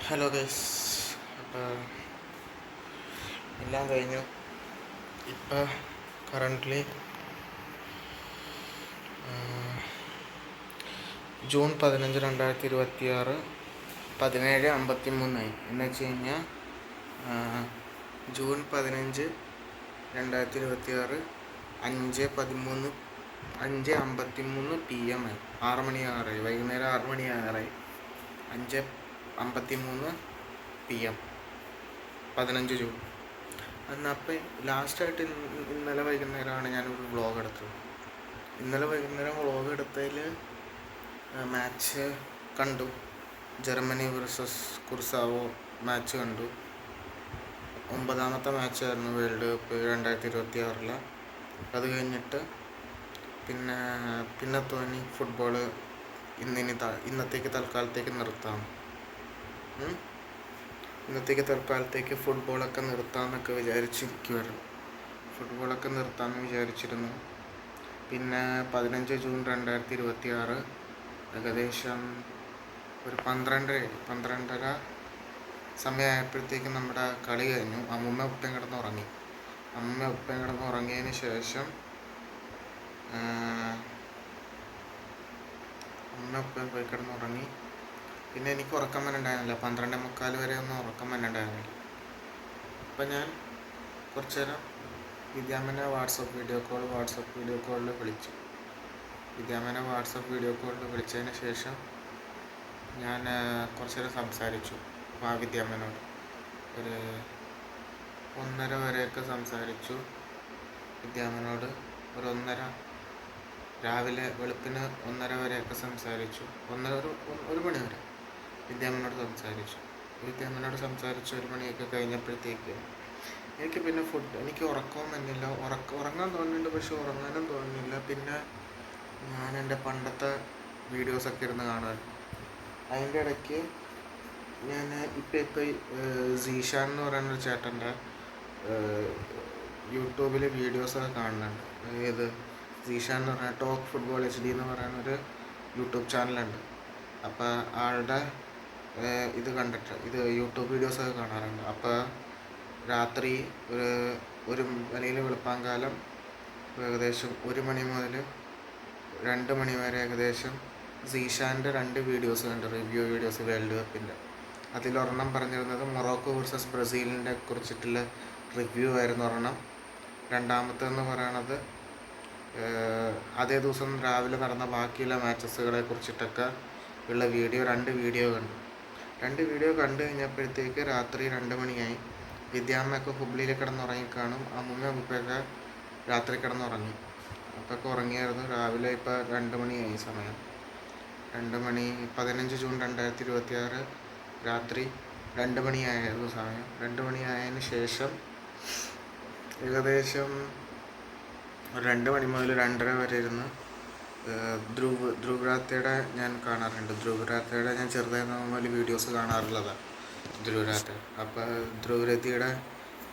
Hello guys. അപ്പോൾ എല്ലാം കഴിഞ്ഞു. ഇപ്പോൾ കറൻ്റ്ലി ജൂൺ 15 2026 17:53 എന്ന് വെച്ച് കഴിഞ്ഞാൽ ജൂൺ 15 2026 5:53 PM ആയി. 6 മണിയാറായി, വൈകുന്നേരം 6 മണിയാറായി. 5:53 PM 15 ജൂൺ. എന്നപ്പോൾ ലാസ്റ്റായിട്ട് ഇന്നലെ വൈകുന്നേരമാണ് ഞാനൊരു വ്ളോഗ് എടുത്തത്. ഇന്നലെ വൈകുന്നേരം വ്ളോഗ് എടുത്തതിൽ മാച്ച് കണ്ടു. ജർമ്മനി വേഴ്സസ് കുർസാവോ മാച്ച് കണ്ടു. 9ാമത്തെ മാച്ചായിരുന്നു വേൾഡ് കപ്പ് 2026. അത് കഴിഞ്ഞിട്ട് പിന്നെ തോന്നി ഫുട്ബോള് ഇന്നത്തേക്ക് തൽക്കാലത്തേക്ക് നിർത്താം. ഇന്നത്തേക്ക് ഫുട്ബോളൊക്കെ നിർത്താമെന്നൊക്കെ വിചാരിച്ചിരുന്നു. പിന്നെ 15 ജൂൺ 2026 ഏകദേശം ഒരു 12:30 സമയമായപ്പോഴത്തേക്കും നമ്മുടെ കളി കഴിഞ്ഞു. അമ്മൂമ്മ ഉപ്പയും കിടന്നുറങ്ങിയതിന് ശേഷം അമ്മ ഉപ്പയും പോയി കിടന്നുറങ്ങി. പിന്നെ എനിക്ക് ഉറക്കം വന്നിട്ടുണ്ടായിരുന്നില്ല. 12:45 വരെ ഒന്നും ഉറക്കം വന്നിട്ടുണ്ടായിരുന്നില്ല. അപ്പം ഞാൻ കുറച്ച് നേരം വിദ്യാമ്മനെ വാട്സപ്പ് വീഡിയോ കോളിൽ വിളിച്ചു. വിദ്യാമ്മനെ വാട്സപ്പ് വീഡിയോ കോളിൽ വിളിച്ചതിന് ശേഷം ഞാൻ കുറച്ച് നേരം സംസാരിച്ചു വിദ്യാമ്മനോട്. ഒരു 1:30 വരെയൊക്കെ സംസാരിച്ചു വിദ്യാമ്മനോട്. ഒരു 1:30 രാവിലെ വെളുപ്പിന് 1:30 വരെയൊക്കെ സംസാരിച്ചു. 1 മണി വരെ വിദ്യാമ്മനോട് സംസാരിച്ചു. 1 മണിയൊക്കെ കഴിഞ്ഞപ്പോഴത്തേക്ക് എനിക്ക് പിന്നെ എനിക്ക് ഉറക്കവും വന്നില്ല. ഉറങ്ങാൻ തോന്നുന്നുണ്ട്, പക്ഷെ ഉറങ്ങാനും തോന്നുന്നില്ല. പിന്നെ ഞാൻ എൻ്റെ പണ്ടത്തെ വീഡിയോസൊക്കെ ഇരുന്ന് കാണാൻ. അതിൻ്റെ ഇടയ്ക്ക് ഞാൻ ഇപ്പോൾ സീഷാൻ എന്ന് പറയുന്നൊരു ചേട്ടൻ്റെ യൂട്യൂബിൽ വീഡിയോസൊക്കെ കാണുന്നുണ്ട്. ഏത് സീഷാൻ എന്ന് പറഞ്ഞാൽ ടോക്ക് ഫുട്ബോൾ HD എന്ന് പറയുന്നൊരു യൂട്യൂബ് ചാനലുണ്ട്. അപ്പോൾ ആളുടെ ഇത് യൂട്യൂബ് വീഡിയോസൊക്കെ കാണാറുണ്ട്. അപ്പോൾ രാത്രി അല്ലെങ്കിൽ വെളുപ്പാങ്കാലം ഏകദേശം 1 മണി മുതൽ 2 മണി വരെ ഏകദേശം സീഷാൻ്റെ 2 വീഡിയോസ് കണ്ടു, റിവ്യൂ വീഡിയോസ് വേൾഡ് കപ്പിൻ്റെ. അതിലൊരെണ്ണം പറഞ്ഞിരുന്നത് മൊറോക്കോ വേഴ്സസ് ബ്രസീലിനെ കുറിച്ചിട്ടുള്ള റിവ്യൂ ആയിരുന്നു ഒരെണ്ണം. രണ്ടാമത്തെന്ന് പറയണത് അതേ ദിവസം രാവിലെ നടന്ന ബാക്കിയുള്ള മാച്ചസുകളെ കുറിച്ചിട്ടൊക്കെ ഉള്ള 2 വീഡിയോ കണ്ടു. 2 വീഡിയോ കണ്ടു കഴിഞ്ഞപ്പോഴത്തേക്ക് രാത്രി 2 മണിയായി. വിദ്യാമ്മയൊക്കെ ഹുബ്ലിയിൽ കിടന്നുറങ്ങിക്കാണും. അമ്മൂമ്മ ഉപ്പയൊക്കെ രാത്രി കിടന്നുറങ്ങി. അപ്പൊക്കെ ഉറങ്ങിയായിരുന്നു. രാവിലെ ഇപ്പോൾ 2 മണിയായി സമയം. 2 മണി 15 ജൂൺ 2026 രാത്രി 2 മണിയായിരുന്നു സമയം. 2 മണിയായതിന് ശേഷം ഏകദേശം 2 മണി മുതൽ 2:30 വരെ ഇരുന്ന് ധ്രുവരാത്തയുടെ ഞാൻ കാണാറുണ്ട്. ധ്രുവരാത്തയുടെ ഞാൻ ചെറുതായി വീഡിയോസ് കാണാറുള്ളതാണ്. ധ്രുവരാത്ത. അപ്പോൾ ധ്രുവരത്തിയുടെ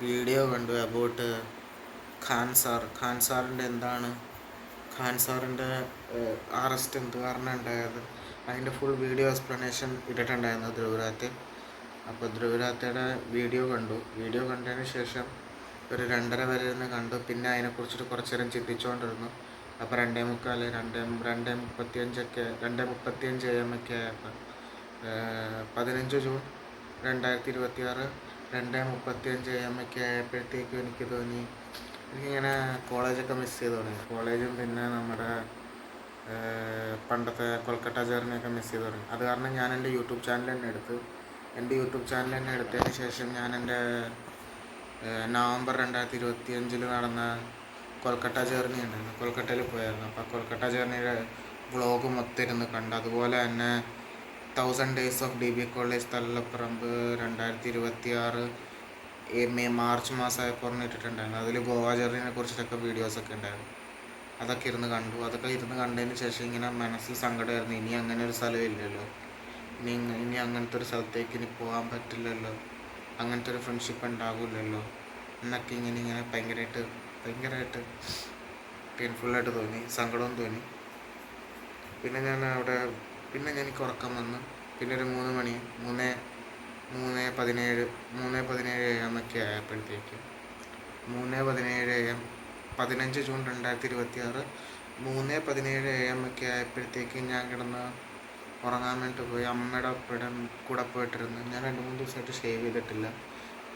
വീഡിയോ കണ്ടു അബൌട്ട് ഖാൻ സാറിൻ്റെ അറസ്റ്റ് എന്ത് കാരണം ഉണ്ടായത്. അതിൻ്റെ ഫുൾ വീഡിയോ എക്സ്പ്ലനേഷൻ ഇട്ടിട്ടുണ്ടായിരുന്നു ധ്രുവരാത്ത. അപ്പോൾ ധ്രുവരാത്തയുടെ വീഡിയോ കണ്ടതിന് ശേഷം ഒരു 2:30 വരെ ഇരുന്ന് കണ്ടു. പിന്നെ അതിനെക്കുറിച്ചിട്ട് കുറച്ച് നേരം ചിന്തിച്ചുകൊണ്ടിരുന്നു. അപ്പോൾ 2:35 AM ഒക്കെ ആയപ്പോൾ 15 ജൂൺ 2026 2:35 AM ഒക്കെ ആയപ്പോഴത്തേക്കും എനിക്ക് തോന്നി, എനിക്കിങ്ങനെ കോളേജൊക്കെ മിസ് ചെയ്ത് തുടങ്ങി. കോളേജും പിന്നെ നമ്മുടെ പണ്ടത്തെ കൊൽക്കട്ട ജേർണിയൊക്കെ മിസ് ചെയ്ത് തുടങ്ങി. അത് കാരണം ഞാൻ എൻ്റെ യൂട്യൂബ് ചാനൽ തന്നെ എടുത്തതിന് ശേഷം ഞാൻ എൻ്റെ നവംബർ 2025 നടന്ന കൊൽക്കട്ട ജേർണി ഉണ്ടായിരുന്നു. കൊൽക്കട്ടയിൽ പോയായിരുന്നു. അപ്പോൾ കൊൽക്കട്ട ജേർണിയുടെ വ്ളോഗ് മൊത്തം ഇരുന്ന് കണ്ടു. അതുപോലെ തന്നെ 1000 Days of DB college Thallaparamba 2026 March മാസമായപ്പോൾ ഇട്ടിട്ടുണ്ടായിരുന്നു. അതിൽ ഗോവ ജേർണിനെ കുറിച്ചിട്ടൊക്കെ വീഡിയോസൊക്കെ ഉണ്ടായിരുന്നു. അതൊക്കെ ഇരുന്ന് കണ്ടു. കണ്ടതിന് ശേഷം ഇങ്ങനെ മനസ്സിൽ സങ്കടമായിരുന്നു. ഇനി അങ്ങനെ ഒരു സ്ഥലം ഇല്ലല്ലോ, ഇനി അങ്ങനത്തെ ഒരു സ്ഥലത്തേക്ക് ഇനി പോകാൻ പറ്റില്ലല്ലോ, അങ്ങനത്തെ ഒരു ഫ്രണ്ട്ഷിപ്പ് ഉണ്ടാകില്ലല്ലോ എന്നൊക്കെ ഇങ്ങനെ ഭയങ്കരമായിട്ട് പെയിൻഫുള്ളായിട്ട് തോന്നി, സങ്കടവും തോന്നി. പിന്നെ എനിക്ക് ഉറക്കം വന്നു. പിന്നെ ഒരു 3 3:17 3:17 AM ഒക്കെ ആയപ്പോഴത്തേക്കും 3:17 AM 15 ജൂൺ 2026 3:17 AM ഒക്കെ ആയപ്പോഴത്തേക്കും ഞാൻ കിടന്ന് ഉറങ്ങാൻ വേണ്ടി പോയി. അമ്മയുടെ ഒപ്പം കൂടെ പോയിട്ടിരുന്നു. ഞാൻ 2-3 ദിവസമായിട്ട് ഷേവ് ചെയ്തിട്ടില്ല.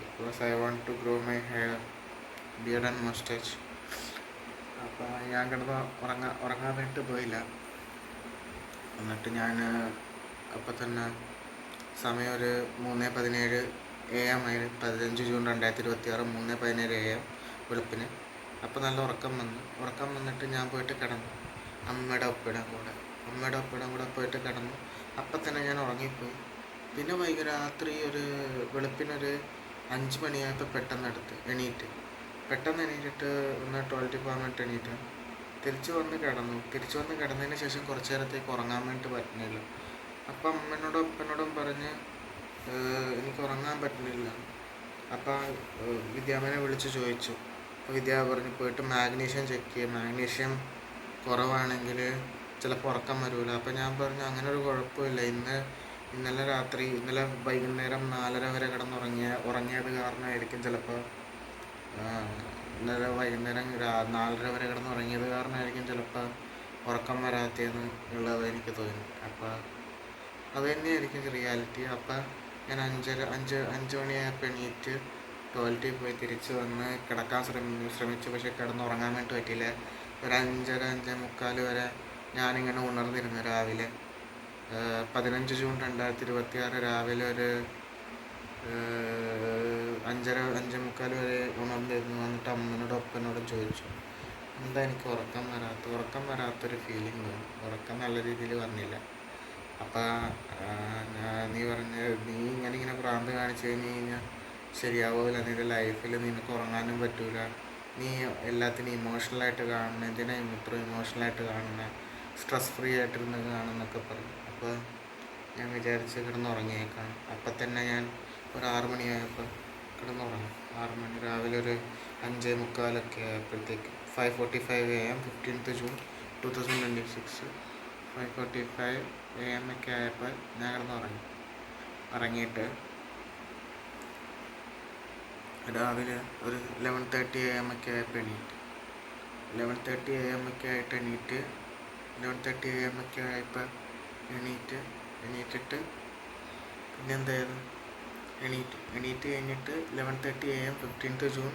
Because I want to grow my hair, beard and moustache. അപ്പോൾ ഞാൻ കിടന്ന് ഉറങ്ങാൻ വേണ്ടി പോയില്ല. എന്നിട്ട് ഞാൻ അപ്പം തന്നെ സമയം ഒരു 3:17 AM ആയി. 15 ജൂൺ 2026 3:17 AM വെളുപ്പിന്. അപ്പോൾ നല്ല ഉറക്കം വന്നിട്ട് ഞാൻ പോയിട്ട് കിടന്നു അമ്മയുടെ ഒപ്പം കൂടെ പോയിട്ട് കിടന്നു. അപ്പം തന്നെ ഞാൻ ഉറങ്ങിപ്പോയി. പിന്നെ രാത്രി ഒരു വെളുപ്പിനൊരു 5 മണിയായപ്പോൾ പെട്ടെന്ന് എണീറ്റിട്ട് ഒന്ന് ടോയ്ലറ്റിൽ പോകാൻ വേണ്ടി എണീറ്റ് തിരിച്ചു വന്ന് കിടന്നതിന് ശേഷം കുറച്ച് നേരത്തേക്ക് ഉറങ്ങാൻ വേണ്ടി പറ്റുന്നില്ല. അപ്പം അപ്പനോടും പറഞ്ഞ് എനിക്ക് ഉറങ്ങാൻ പറ്റുന്നില്ല. അപ്പം വിദ്യാമ്മനെ വിളിച്ച് ചോദിച്ചു. അപ്പോൾ വിദ്യ പറഞ്ഞ് പോയിട്ട് മാഗ്നീഷ്യം ചെക്ക് ചെയ്യുക, മാഗ്നീഷ്യം കുറവാണെങ്കിൽ ചിലപ്പോൾ ഉറക്കം വരില്ല. അപ്പം ഞാൻ പറഞ്ഞു അങ്ങനെ ഒരു കുഴപ്പമില്ല, ഇന്നലെ വൈകുന്നേരം 4:30 വരെ ഉറങ്ങിയത് കാരണമായിരിക്കും ചിലപ്പോൾ ഇന്നലെ വൈകുന്നേരം 4:30 വരെ കിടന്നുറങ്ങിയത് കാരണമായിരിക്കും ചിലപ്പോൾ ഉറക്കം വരാത്തതെന്ന് ഉള്ളത് എനിക്ക് തോന്നി. അപ്പോൾ അത് തന്നെയായിരിക്കും റിയാലിറ്റി. അപ്പം ഞാൻ 5 മണിയായപ്പോൾ എണീറ്റ് ടോയ്ലറ്റിൽ പോയി തിരിച്ച് വന്ന് കിടക്കാൻ ശ്രമിച്ചു. പക്ഷേ കിടന്നുറങ്ങാൻ വേണ്ടി പറ്റിയില്ല. ഒരു 5:30-5:45 വരെ ഞാനിങ്ങനെ ഉണർന്നിരുന്നു. രാവിലെ 15 ജൂൺ 2026 രാവിലെ ഒരു 5:30-5:45 വരെ ഉണർന്നിരുന്നു. വന്നിട്ട് അപ്പനോടും ചോദിച്ചു എന്താ എനിക്ക് ഉറക്കം വരാത്തൊരു ഫീലിംഗ് തോന്നി. ഉറക്കം നല്ല രീതിയിൽ വന്നില്ല. അപ്പം നീ ഇങ്ങനെ ഭ്രാന്ത് കാണിച്ചു കഴിഞ്ഞാൽ ശരിയാവില്ല. നിൻ്റെ ലൈഫിൽ നിനക്ക് ഉറങ്ങാനും പറ്റൂല. നീ എല്ലാത്തിനും ഇമോഷണലായിട്ട് കാണണം. എന്തിനാണ് ഇത്ര ഇമോഷണലായിട്ട് കാണുന്നത്? സ്ട്രെസ് ഫ്രീ ആയിട്ടിരുന്ന് കാണുന്നൊക്കെ പറഞ്ഞു. അപ്പോൾ ഞാൻ വിചാരിച്ച് കിടന്നുറങ്ങിയേക്കാം. അപ്പം തന്നെ ഞാൻ ഒരു 6 മണിയായപ്പോൾ കിടന്നുറങ്ങി. 6 മണി രാവിലെ ഒരു 5:45 ആയപ്പോഴത്തേക്ക് 5:45 AM 15th ജൂൺ 2026 5:45 AM ഒക്കെ ആയപ്പോൾ ഞാൻ ഇറങ്ങിയിട്ട് രാവിലെ ഒരു 11:30 AM ഒക്കെ ആയപ്പോൾ 11:30 AM ഒക്കെ ആയിട്ട് എണീറ്റ് 11:30 AM ഒക്കെ ആയപ്പോൾ എണീറ്റിട്ട് പിന്നെ എന്തായിരുന്നു എണീറ്റ് കഴിഞ്ഞിട്ട് 11:30 AM 15th ജൂൺ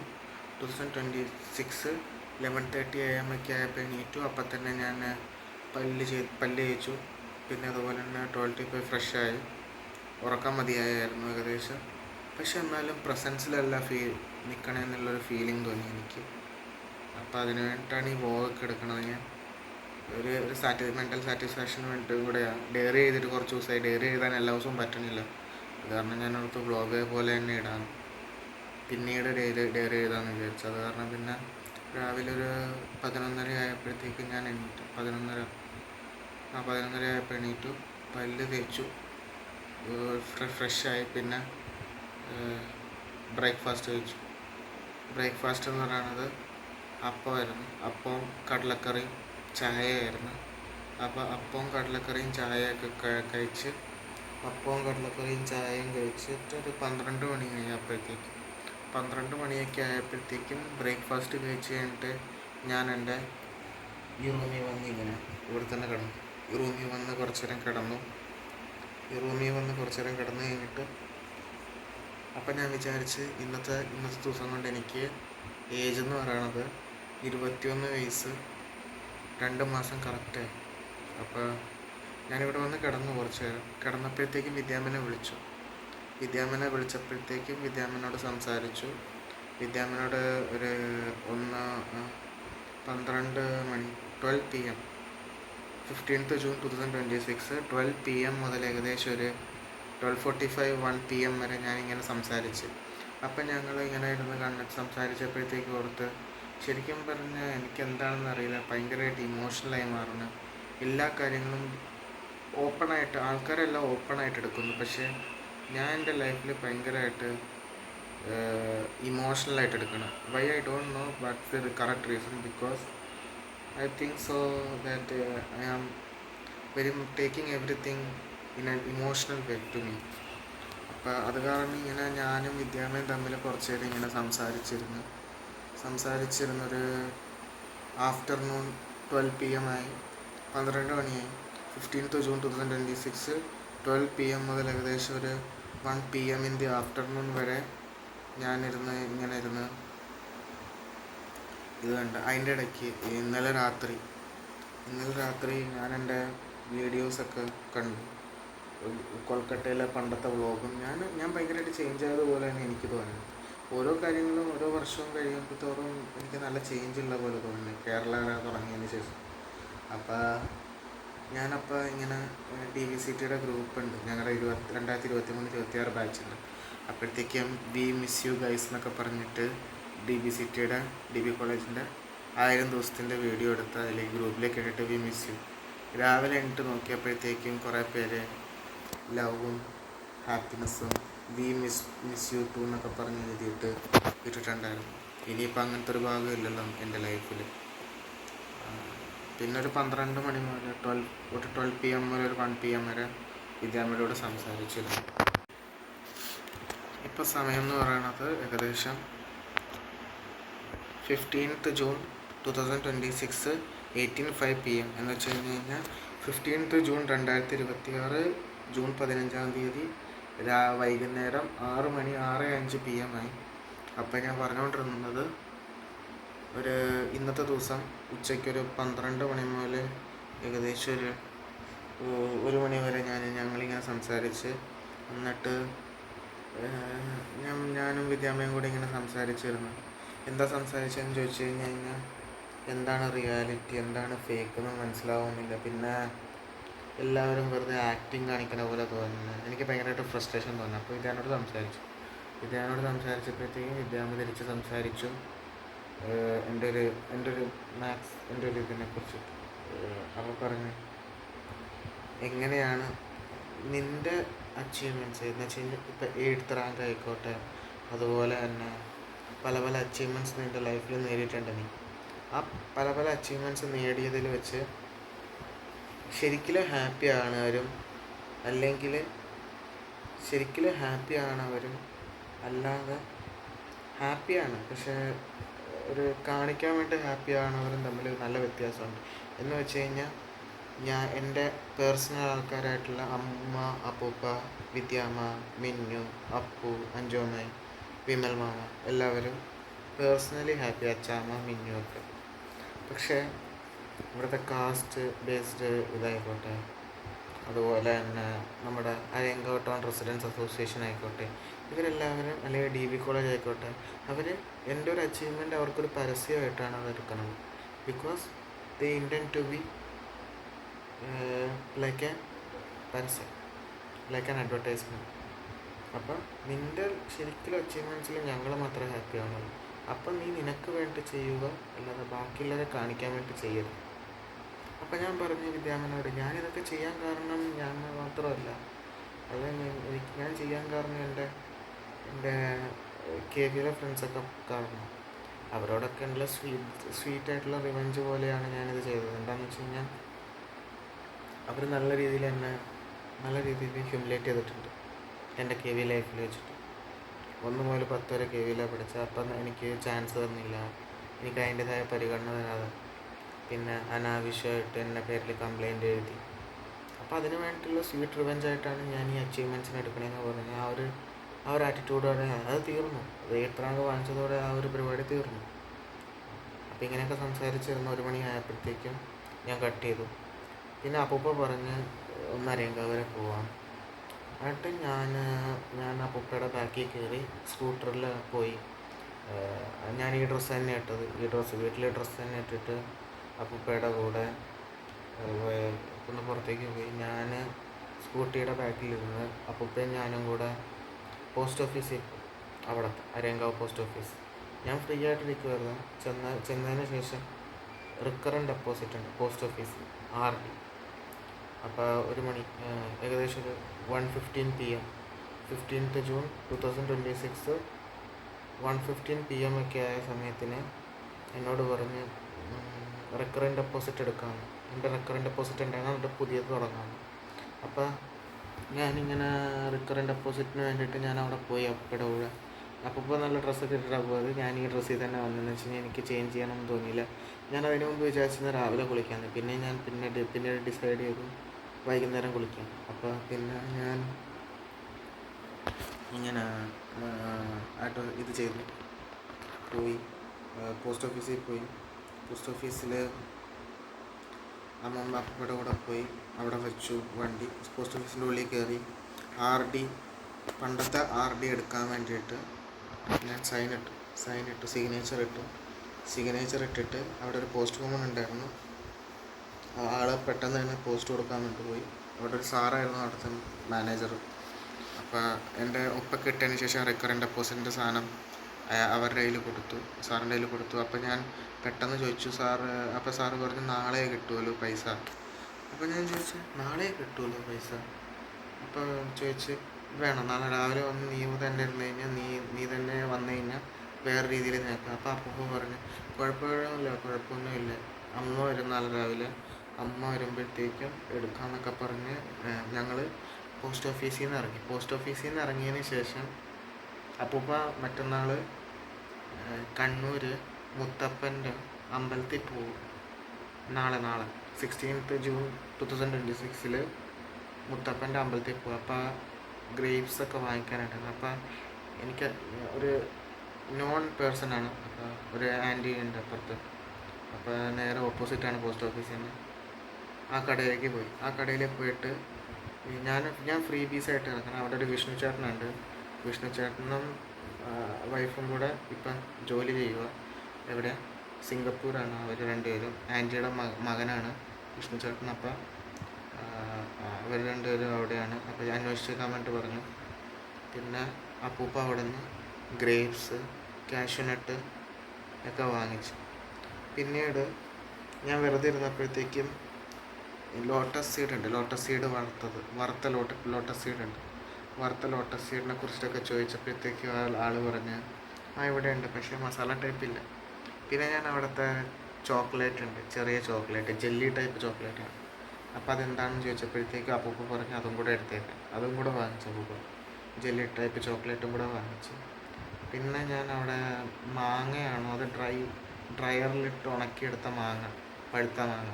2026 11:30 AM ഒക്കെ ആയപ്പോൾ എണീറ്റു. അപ്പം തന്നെ ഞാൻ പല്ല് തേച്ചു. പിന്നെ അതുപോലെ തന്നെ ടോയ്ലറ്റിൽ പോയി ഫ്രഷായി. ഉറക്കം മതിയായിരുന്നു ഏകദേശം. പക്ഷെ എന്നാലും പ്രസൻസിലല്ല നിൽക്കണമെന്നുള്ളൊരു ഫീലിംഗ് തോന്നി എനിക്ക്. അപ്പോൾ അതിന് വേണ്ടിയിട്ടാണ് ഈ വ്ളോഗൊക്കെ എടുക്കുന്നത്. ഞാൻ ഒരു മെൻ്റൽ സാറ്റിസ്ഫാക്ഷന് വേണ്ടി കൂടെയാണ്. ഡയറി ചെയ്തിട്ട് കുറച്ച് ദിവസമായി. ഡയറി എഴുതാൻ എല്ലാ ദിവസവും പറ്റുന്നില്ല. അത് കാരണം ഞാനടുത്ത് വ്ളോഗ് പോലെ തന്നെ ഇടാം. പിന്നീട് ഡയറി എഴുതാമെന്ന് വിചാരിച്ചു. അത് കാരണം പിന്നെ രാവിലെ ഒരു 11:30 ആയപ്പോഴത്തേക്ക് ഞാൻ എണീറ്റു. 11:30 ആയപ്പോൾ എണീറ്റു. പല്ല് തേച്ചു, ഫ്രഷായി. പിന്നെ ബ്രേക്ക്ഫാസ്റ്റ് കഴിച്ചു. ബ്രേക്ക്ഫാസ്റ്റ് എന്ന് പറയുന്നത് അപ്പവും കടലക്കറിയും ചായയായിരുന്നു. അപ്പോൾ അപ്പവും കടലക്കറിയും ചായയൊക്കെ കഴിച്ച് കഴിച്ചിട്ട് ഒരു 12 മണി ആയപ്പോഴത്തേക്കും 12 മണിയൊക്കെ ആയപ്പോഴത്തേക്കും ബ്രേക്ക്ഫാസ്റ്റ് കഴിച്ച് കഴിഞ്ഞിട്ട് ഞാൻ എൻ്റെ ഈ റൂമിൽ വന്ന് ഇവിടെ തന്നെ കിടന്നു. ഈ റൂമിൽ വന്ന് കുറച്ച് നേരം കിടന്നു കഴിഞ്ഞിട്ട് അപ്പം ഞാൻ വിചാരിച്ച് ഇന്നത്തെ ദിവസം കൊണ്ട് എനിക്ക് ഏജ് എന്ന് പറയണത് 21 വയസ്സ് 2 മാസം കറക്റ്റായി. അപ്പോൾ ഞാനിവിടെ വന്ന് കുറച്ച് നേരം കിടന്നപ്പോഴത്തേക്കും വിദ്യാമ്മനെ വിളിച്ചപ്പോഴത്തേക്കും വിദ്യാമ്മനോട് സംസാരിച്ചു. വിദ്യാമ്മനോട് ഒരു 12 മണി 12 PM 15th ജൂൺ 2026 12 PM മുതൽ ഏകദേശം ഒരു 12:45 1 PM വരെ ഞാനിങ്ങനെ സംസാരിച്ച്. അപ്പം ഞങ്ങൾ ഇങ്ങനെ ഇരുന്ന് സംസാരിച്ചപ്പോഴത്തേക്ക് ഓർത്ത് ശരിക്കും പറഞ്ഞാൽ എനിക്കെന്താണെന്ന് അറിയില്ല, ഭയങ്കരമായിട്ട് ഇമോഷണലായി മാറുന്നു. എല്ലാ കാര്യങ്ങളും ഓപ്പണായിട്ട് ആൾക്കാരെല്ലാം ഓപ്പണായിട്ട് എടുക്കുന്നു. പക്ഷേ ഞാൻ എൻ്റെ ലൈഫിൽ ഭയങ്കരമായിട്ട് ഇമോഷണലായിട്ട് എടുക്കണം. Why I don't know what's the correct reason. Because I think so that I am taking everything in an emotional way to me. അപ്പോൾ അത് കാരണം ഇങ്ങനെ ഞാനും വിദ്യാമയും തമ്മിൽ കുറച്ച് നേരം ഇങ്ങനെ സംസാരിച്ചിരുന്നൊരു ആഫ്റ്റർനൂൺ 12 PM ആയി, 12 മണിയായി. 15th June 2026 12 PM മുതൽ ഏകദേശം ഒരു 1 PM in the afternoon വരെ ഞാനിരുന്ന് ഇങ്ങനെ ഇരുന്ന് ഇത് കണ്ട്. അതിൻ്റെ ഇടയ്ക്ക് ഇന്നലെ രാത്രി ഞാൻ എൻ്റെ വീഡിയോസൊക്കെ കണ്ടു. കൊൽക്കട്ടയിലെ പണ്ടത്തെ വ്ളോഗും ഞാൻ ഭയങ്കരമായിട്ട് ചേഞ്ച് ആയതുപോലെ തന്നെ എനിക്ക് തോന്നുന്നു. ഓരോ കാര്യങ്ങളും ഓരോ വർഷവും കഴിയുമ്പോഴത്തോറും എനിക്ക് നല്ല ചേഞ്ച് ഉള്ള പോലെ തോന്നുന്നു കേരള തുടങ്ങിയതിന് ശേഷം. ഞാനപ്പോൾ ഇങ്ങനെ DVCTയുടെ ഗ്രൂപ്പുണ്ട്, ഞങ്ങളുടെ 2023-26 ബാച്ചുണ്ട്. അപ്പോഴത്തേക്കും വി മിസ് യു ഗൈസ് എന്നൊക്കെ പറഞ്ഞിട്ട് DVCTയുടെ DB കോളേജിൻ്റെ 1000 ദിവസത്തിൻ്റെ വീഡിയോ എടുത്ത് അതിലേക്ക് ഗ്രൂപ്പിലേക്ക് ഇട്ടിട്ട് വി മിസ് യു. രാവിലെ എണിട്ട് നോക്കിയപ്പോഴത്തേക്കും കുറേ പേര് ലവും ഹാപ്പിനെസ്സും വി മിസ് യു ടു എന്നൊക്കെ പറഞ്ഞ് എഴുതിയിട്ട് ഇട്ടിട്ടുണ്ടായിരുന്നു. ഇനിയിപ്പോൾ അങ്ങനത്തെ ഒരു ഭാഗം ഇല്ലല്ലോ എൻ്റെ ലൈഫിൽ. പിന്നെ ഒരു 12 മണി മുതൽ 12 PM മുതൽ ഒരു 1 PM വരെ വിദ്യാമ്മയോട് സംസാരിച്ചിരുന്നു. ഇപ്പോൾ സമയം എന്ന് പറയുന്നത് ഏകദേശം 15th June 2026 18:05 PM എന്ന് വെച്ച് കഴിഞ്ഞാൽ 15th June 2026 ജൂൺ 15-ാം തീയതി വൈകുന്നേരം 6:05 PM ആയി. അപ്പോൾ ഞാൻ പറഞ്ഞുകൊണ്ടിരുന്നത് ഇന്നത്തെ ദിവസം ഉച്ചയ്ക്കൊരു 12 മണി മുതൽ ഏകദേശം ഒരു 1 മണി വരെ ഞങ്ങളിങ്ങനെ സംസാരിച്ച്, എന്നിട്ട് ഞാനും വിദ്യാമ്മയും കൂടി ഇങ്ങനെ സംസാരിച്ചിരുന്നു. എന്താ സംസാരിച്ചതെന്ന് ചോദിച്ചു കഴിഞ്ഞാൽ എന്താണ് റിയാലിറ്റി, എന്താണ് ഫേക്ക് എന്ന് മനസ്സിലാവുന്നില്ല. പിന്നെ എല്ലാവരും വെറുതെ ആക്ടിങ് കാണിക്കുന്ന പോലെ തോന്നുന്നു. എനിക്ക് ഭയങ്കരമായിട്ട് ഫ്രസ്ട്രേഷൻ തോന്നി. അപ്പോൾ വിദ്യാനോട് സംസാരിച്ചപ്പോഴത്തേക്കും വിദ്യാമ്മ തിരിച്ച് സംസാരിച്ചു എൻ്റെ ഒരു ഇതിനെക്കുറിച്ച്. അപ്പോൾ പറഞ്ഞു, എങ്ങനെയാണ് നിൻ്റെ അച്ചീവ്മെൻറ്റ്സ് എന്ന് വെച്ച് കഴിഞ്ഞാൽ ഇപ്പോൾ 8th റാങ്ക് ആയിക്കോട്ടെ, അതുപോലെ തന്നെ പല അച്ചീവ്മെൻറ്റ്സ് നിൻ്റെ ലൈഫിൽ നേടിയിട്ടുണ്ട്. നീ ആ പല അച്ചീവ്മെൻറ്റ്സ് നേടിയതിൽ വെച്ച് ശരിക്കും ഹാപ്പി ആണവരും, അല്ലെങ്കിൽ ശരിക്കും ഹാപ്പി ആണവരും അല്ലാതെ ഹാപ്പിയാണ് പക്ഷേ ഒരു കാണിക്കാൻ വേണ്ടി ഹാപ്പി ആണവരും തമ്മിൽ നല്ല വ്യത്യാസമുണ്ട്. എന്ന് വെച്ച് കഴിഞ്ഞാൽ എൻ്റെ പേഴ്സണൽ ആൾക്കാരായിട്ടുള്ള അമ്മ, അപ്പൂപ്പ, വിദ്യാമ്മ, മിന്നു, അപ്പു, അഞ്ചോമ്മ, വിമൽ മാമ എല്ലാവരും പേഴ്സണലി ഹാപ്പി, അച്ചാമ്മ, മിന്നു ഒക്കെ. പക്ഷേ ഇവിടുത്തെ കാസ്റ്റ് ബേസ്ഡ് ഇതായിക്കോട്ടെ, അതുപോലെ തന്നെ നമ്മുടെ അയങ്കോൾ ടൗൺ റെസിഡൻസ് അസോസിയേഷൻ ആയിക്കോട്ടെ, ഇവരെല്ലാവരും, അല്ലെങ്കിൽ DB കോളേജ് ആയിക്കോട്ടെ, അവർ എൻ്റെ ഒരു അച്ചീവ്മെൻ്റ് അവർക്കൊരു പരസ്യമായിട്ടാണ് അത് എടുക്കുന്നത്. Because they intend to be like a പരസ്യം, ലൈക്ക് ആൻ അഡ്വർടൈസ്മെൻറ്റ്. അപ്പം നിൻ്റെ ശരിക്കും അച്ചീവ്മെൻറ്റ്സിൽ ഞങ്ങൾ മാത്രമേ ഹാപ്പി ആവുന്നുള്ളൂ. അപ്പം നീ നിനക്ക് വേണ്ടി ചെയ്യുക, അല്ലാതെ ബാക്കിയുള്ളവരെ കാണിക്കാൻ വേണ്ടി ചെയ്യരുത്. അപ്പം ഞാൻ പറഞ്ഞു വിദ്യാമ്മനോട്, ഞാനിതൊക്കെ ചെയ്യാൻ കാരണം ഞാൻ മാത്രമല്ല, അത് ഞാൻ ചെയ്യാൻ കാരണം എൻ്റെ KVയിലെ ഫ്രണ്ട്സൊക്കെ കാരണം. അവരോടൊക്കെ ഉള്ള സ്വീറ്റായിട്ടുള്ള റിവെഞ്ച് പോലെയാണ് ഞാനിത് ചെയ്തത്. എന്താണെന്ന് വെച്ച് കഴിഞ്ഞാൽ അവർ നല്ല രീതിയിൽ ഹ്യൂമിലേറ്റ് ചെയ്തിട്ടുണ്ട് എൻ്റെ KV ലൈഫിൽ വെച്ചിട്ട്. 1 മുതൽ 10 വരെ KVയിലാണ് പഠിച്ചത്. അപ്പം എനിക്ക് ചാൻസ് തന്നില്ല, എനിക്ക് അതിൻ്റെതായ പരിഗണന തരാതെ, പിന്നെ അനാവശ്യമായിട്ട് എൻ്റെ പേരിൽ കംപ്ലയിൻ്റ് എഴുതി. അപ്പോൾ അതിന് വേണ്ടിയിട്ടുള്ള സ്വീറ്റ് റിവെഞ്ചായിട്ടാണ് ഞാൻ ഈ അച്ചീവ്മെൻറ്റ്സിന് എടുക്കണമെന്ന് പറഞ്ഞ് ആ ഒരു ആറ്റിറ്റ്യൂഡോടെ അത് തീർന്നു. അത് 8th റാങ്ക് വാങ്ങിച്ചതോടെ ആ ഒരു പരിപാടി തീർന്നു. അപ്പോൾ ഇങ്ങനെയൊക്കെ സംസാരിച്ചിരുന്ന 1 മണി ആയപ്പോഴത്തേക്കും ഞാൻ കട്ട് ചെയ്തു. പിന്നെ അപ്പൂപ്പ പറഞ്ഞ് ഒന്ന് അരയങ്കാവ് വരെ പോവാം. എന്നിട്ട് ഞാൻ അപ്പൂപ്പയുടെ ബാക്കിൽ കയറി സ്കൂട്ടറിൽ പോയി. ഞാൻ ഈ ഡ്രസ്സ് തന്നെ ഇട്ടത്, വീട്ടിലെ ഡ്രസ്സ് തന്നെ ഇട്ടിട്ട് അപ്പൂപ്പയുടെ കൂടെ ഒന്ന് പുറത്തേക്ക് പോയി. ഞാൻ സ്കൂട്ടിയുടെ ബാക്കിലിരുന്ന് അപ്പൂപ്പയും ഞാനും കൂടെ പോസ്റ്റ് ഓഫീസിൽ, അവിടെ അരയങ്കാവ് പോസ്റ്റ് ഓഫീസ്. ഞാൻ ഫ്രീ ആയിട്ടിരിക്കുമായിരുന്നു. ചെന്നതിന് ശേഷം റിക്കറൻറ്റ് ഡെപ്പോസിറ്റ് ഉണ്ട് പോസ്റ്റ് ഓഫീസിൽ, RD. അപ്പോൾ 1 മണി ഏകദേശം ഒരു 1:15 PM 15th June 2026 1:15 PM ഒക്കെ ആയ സമയത്തിന് എന്നോട് പറഞ്ഞ് റിക്കറൻറ്റ് ഡെപ്പോസിറ്റ് എടുക്കാമെന്ന്. എൻ്റെ റിക്കറൻറ്റ് ഡെപ്പോസിറ്റ് ഉണ്ടായിരുന്നു, എന്നിട്ട് പുതിയത് തുടങ്ങാമെന്ന്. അപ്പോൾ ഞാനിങ്ങനെ റിക്കറൻറ്റ് ഡെപ്പോസിറ്റിന് വേണ്ടിയിട്ട് ഞാൻ അവിടെ പോയി അപ്പയുടെ കൂടെ. അപ്പോൾ നല്ല ഡ്രസ്സൊക്കെ ഇട്ടിട്ടാണ് പോയത്. ഞാൻ ഈ ഡ്രസ്സിൽ തന്നെ വന്നതെന്ന് വെച്ച് കഴിഞ്ഞാൽ എനിക്ക് ചേഞ്ച് ചെയ്യണമെന്ന് തോന്നിയില്ല. ഞാൻ അതിന് മുമ്പ് വിചാരിച്ചത് രാവിലെ കുളിക്കാമെന്ന്. പിന്നെ ഞാൻ പിന്നീട് ഡിസൈഡ് ചെയ്തു വൈകുന്നേരം കുളിക്കാം. അപ്പോൾ പിന്നെ ഞാൻ ഇങ്ങനെ ഇത് ചെയ്തു, പോയി പോസ്റ്റ് ഓഫീസിൽ പോയി. പോസ്റ്റ് ഓഫീസിൽ അമ്മമ്മ അപ്പയുടെ കൂടെ പോയി അവിടെ വെച്ചു വണ്ടി. പോസ്റ്റ് ഓഫീസിൻ്റെ ഉള്ളിൽ കയറി പണ്ടത്തെ RD എടുക്കാൻ വേണ്ടിയിട്ട് ഞാൻ സൈൻ ഇട്ടു സിഗ്നേച്ചർ ഇട്ടിട്ട് അവിടെ ഒരു പോസ്റ്റ് വുമൺ ഉണ്ടായിരുന്നു. ആൾ പെട്ടെന്ന് തന്നെ പോസ്റ്റ് കൊടുക്കാൻ വേണ്ടി പോയി. അവിടെ ഒരു സാറായിരുന്നു അവിടുത്തെ മാനേജർ. അപ്പോൾ എൻ്റെ ഒപ്പൊക്കെ ഇട്ടതിന് ശേഷം റിക്കറൻറ്റ് ഡെപ്പോസിറ്റിൻ്റെ സാധനം അവരുടെ സാറിൻ്റെ കയ്യിൽ കൊടുത്തു. അപ്പോൾ ഞാൻ പെട്ടെന്ന് ചോദിച്ചു, അപ്പോൾ സാറ് പറഞ്ഞു നാളെ കിട്ടുമല്ലോ പൈസ. അപ്പോൾ ഞാൻ ചോദിച്ചു നാളെ കിട്ടുമല്ലോ പൈസ. അപ്പോൾ ചോദിച്ച് വേണം, നാളെ രാവിലെ വന്ന് നീ തന്നെ ഇരുന്ന് കഴിഞ്ഞാൽ നീ തന്നെ വന്നു കഴിഞ്ഞാൽ വേറെ രീതിയിൽ നോക്കാം. അപ്പോൾ അപ്പോൾ പറഞ്ഞു കുഴപ്പമൊന്നുമില്ല, അമ്മ വരും നാളെ രാവിലെ, അമ്മ വരുമ്പോഴത്തേക്കും എടുക്കാമെന്നൊക്കെ പറഞ്ഞ് ഞങ്ങൾ പോസ്റ്റ് ഓഫീസിൽ നിന്ന് ഇറങ്ങിയതിന് ശേഷം അപ്പൂപ്പ മറ്റന്നാൾ കണ്ണൂർ മുത്തപ്പൻ്റെ അമ്പലത്തിൽ പോകും. നാളെ 16th June 2026 മുത്തപ്പൻ്റെ അമ്പലത്തിൽ പോകും. അപ്പോൾ ഗ്രേപ്സൊക്കെ വാങ്ങിക്കാനായിട്ടാണ്. അപ്പോൾ എനിക്ക് ഒരു നോൺ പേഴ്സണാണ്. അപ്പോൾ ഒരു ആൻറ്റി ഉണ്ട് അപ്പുറത്ത്. അപ്പോൾ നേരെ ഓപ്പോസിറ്റാണ് പോസ്റ്റ് ഓഫീസിൻ്റെ. ആ കടയിലേക്ക് പോയി. ആ കടയിൽ പോയിട്ട് ഞാൻ ഫ്രീ പീസായിട്ട് ഇറങ്ങണം. അവിടെ ഒരു വിഷ്ണു ചേട്ടനും വൈഫും കൂടെ ഇപ്പം ജോലി ചെയ്യുക. എവിടെ? സിംഗപ്പൂരാണ് അവർ രണ്ടുപേരും. ആൻറ്റിയുടെ മകനാണ് വിഷ്ണു ചേട്ടൻ. അപ്പം അവർ രണ്ടുപേരും അവിടെയാണ്. അപ്പോൾ ഞാൻ അന്വേഷിച്ചേക്കാൻ വേണ്ടി പറഞ്ഞു. പിന്നെ അപ്പൂപ്പ അവിടെ നിന്ന് ഗ്രേപ്സ്, കാഷ്യൂനട്ട് ഒക്കെ വാങ്ങിച്ചു. പിന്നീട് ഞാൻ വെറുതെ ഇരുന്നപ്പോഴത്തേക്കും ലോട്ടസ് സീഡ് വറുത്ത ലോട്ടസ് സീഡിനെ കുറിച്ചിട്ടൊക്കെ ചോദിച്ചപ്പോഴത്തേക്കും ആൾ പറഞ്ഞ് ഇവിടെ ഉണ്ട്, പക്ഷേ മസാല ടൈപ്പില്ല. പിന്നെ ഞാൻ അവിടുത്തെ ചോക്ലേറ്റ് ഉണ്ട്, ചെറിയ ചോക്ലേറ്റ്, ജെല്ലി ടൈപ്പ് ചോക്ലേറ്റാണ്. അപ്പോൾ അതെന്താണെന്ന് ചോദിച്ചപ്പോഴത്തേക്കും അപ്പൂപ്പ പറഞ്ഞ് അതും കൂടെ എടുത്തേക്കാം. അതും കൂടെ വാങ്ങിച്ചു അപ്പൂപ്പ. ജെല്ലി ടൈപ്പ് ചോക്ലേറ്റും കൂടെ വാങ്ങിച്ചു. പിന്നെ ഞാൻ അവിടെ മാങ്ങയാണോ അത് ഡ്രയറിലിട്ട് ഉണക്കിയെടുത്ത പഴുത്ത മാങ്ങ.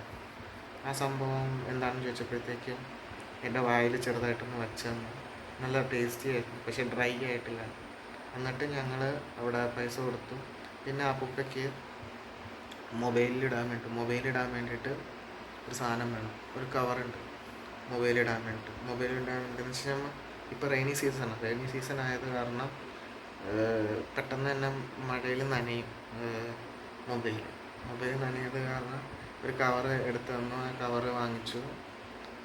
ആ സംഭവം എന്താണെന്ന് ചോദിച്ചപ്പോഴത്തേക്കും എൻ്റെ വായിൽ ചെറുതായിട്ടൊന്ന് വെച്ചെന്ന്. നല്ല ടേസ്റ്റി ആയിരുന്നു, പക്ഷേ ഡ്രൈ ആയിട്ടില്ല. എന്നിട്ട് ഞങ്ങൾ അവിടെ പൈസ കൊടുത്തു. പിന്നെ അപ്പൂപ്പയ്ക്ക് മൊബൈലിടാൻ വേണ്ടിയിട്ട് ഒരു സാധനം വേണം, ഒരു കവറുണ്ട് മൊബൈലിടാൻ വേണ്ടിയെന്ന് വെച്ചാൽ ഇപ്പോൾ റെയിനി സീസൺ ആയത് കാരണം പെട്ടെന്ന് തന്നെ മഴയിൽ നനയും മൊബൈൽ നനയത് കാരണം ഒരു കവറ് എടുത്ത് തന്നു. ആ കവറ് വാങ്ങിച്ചു.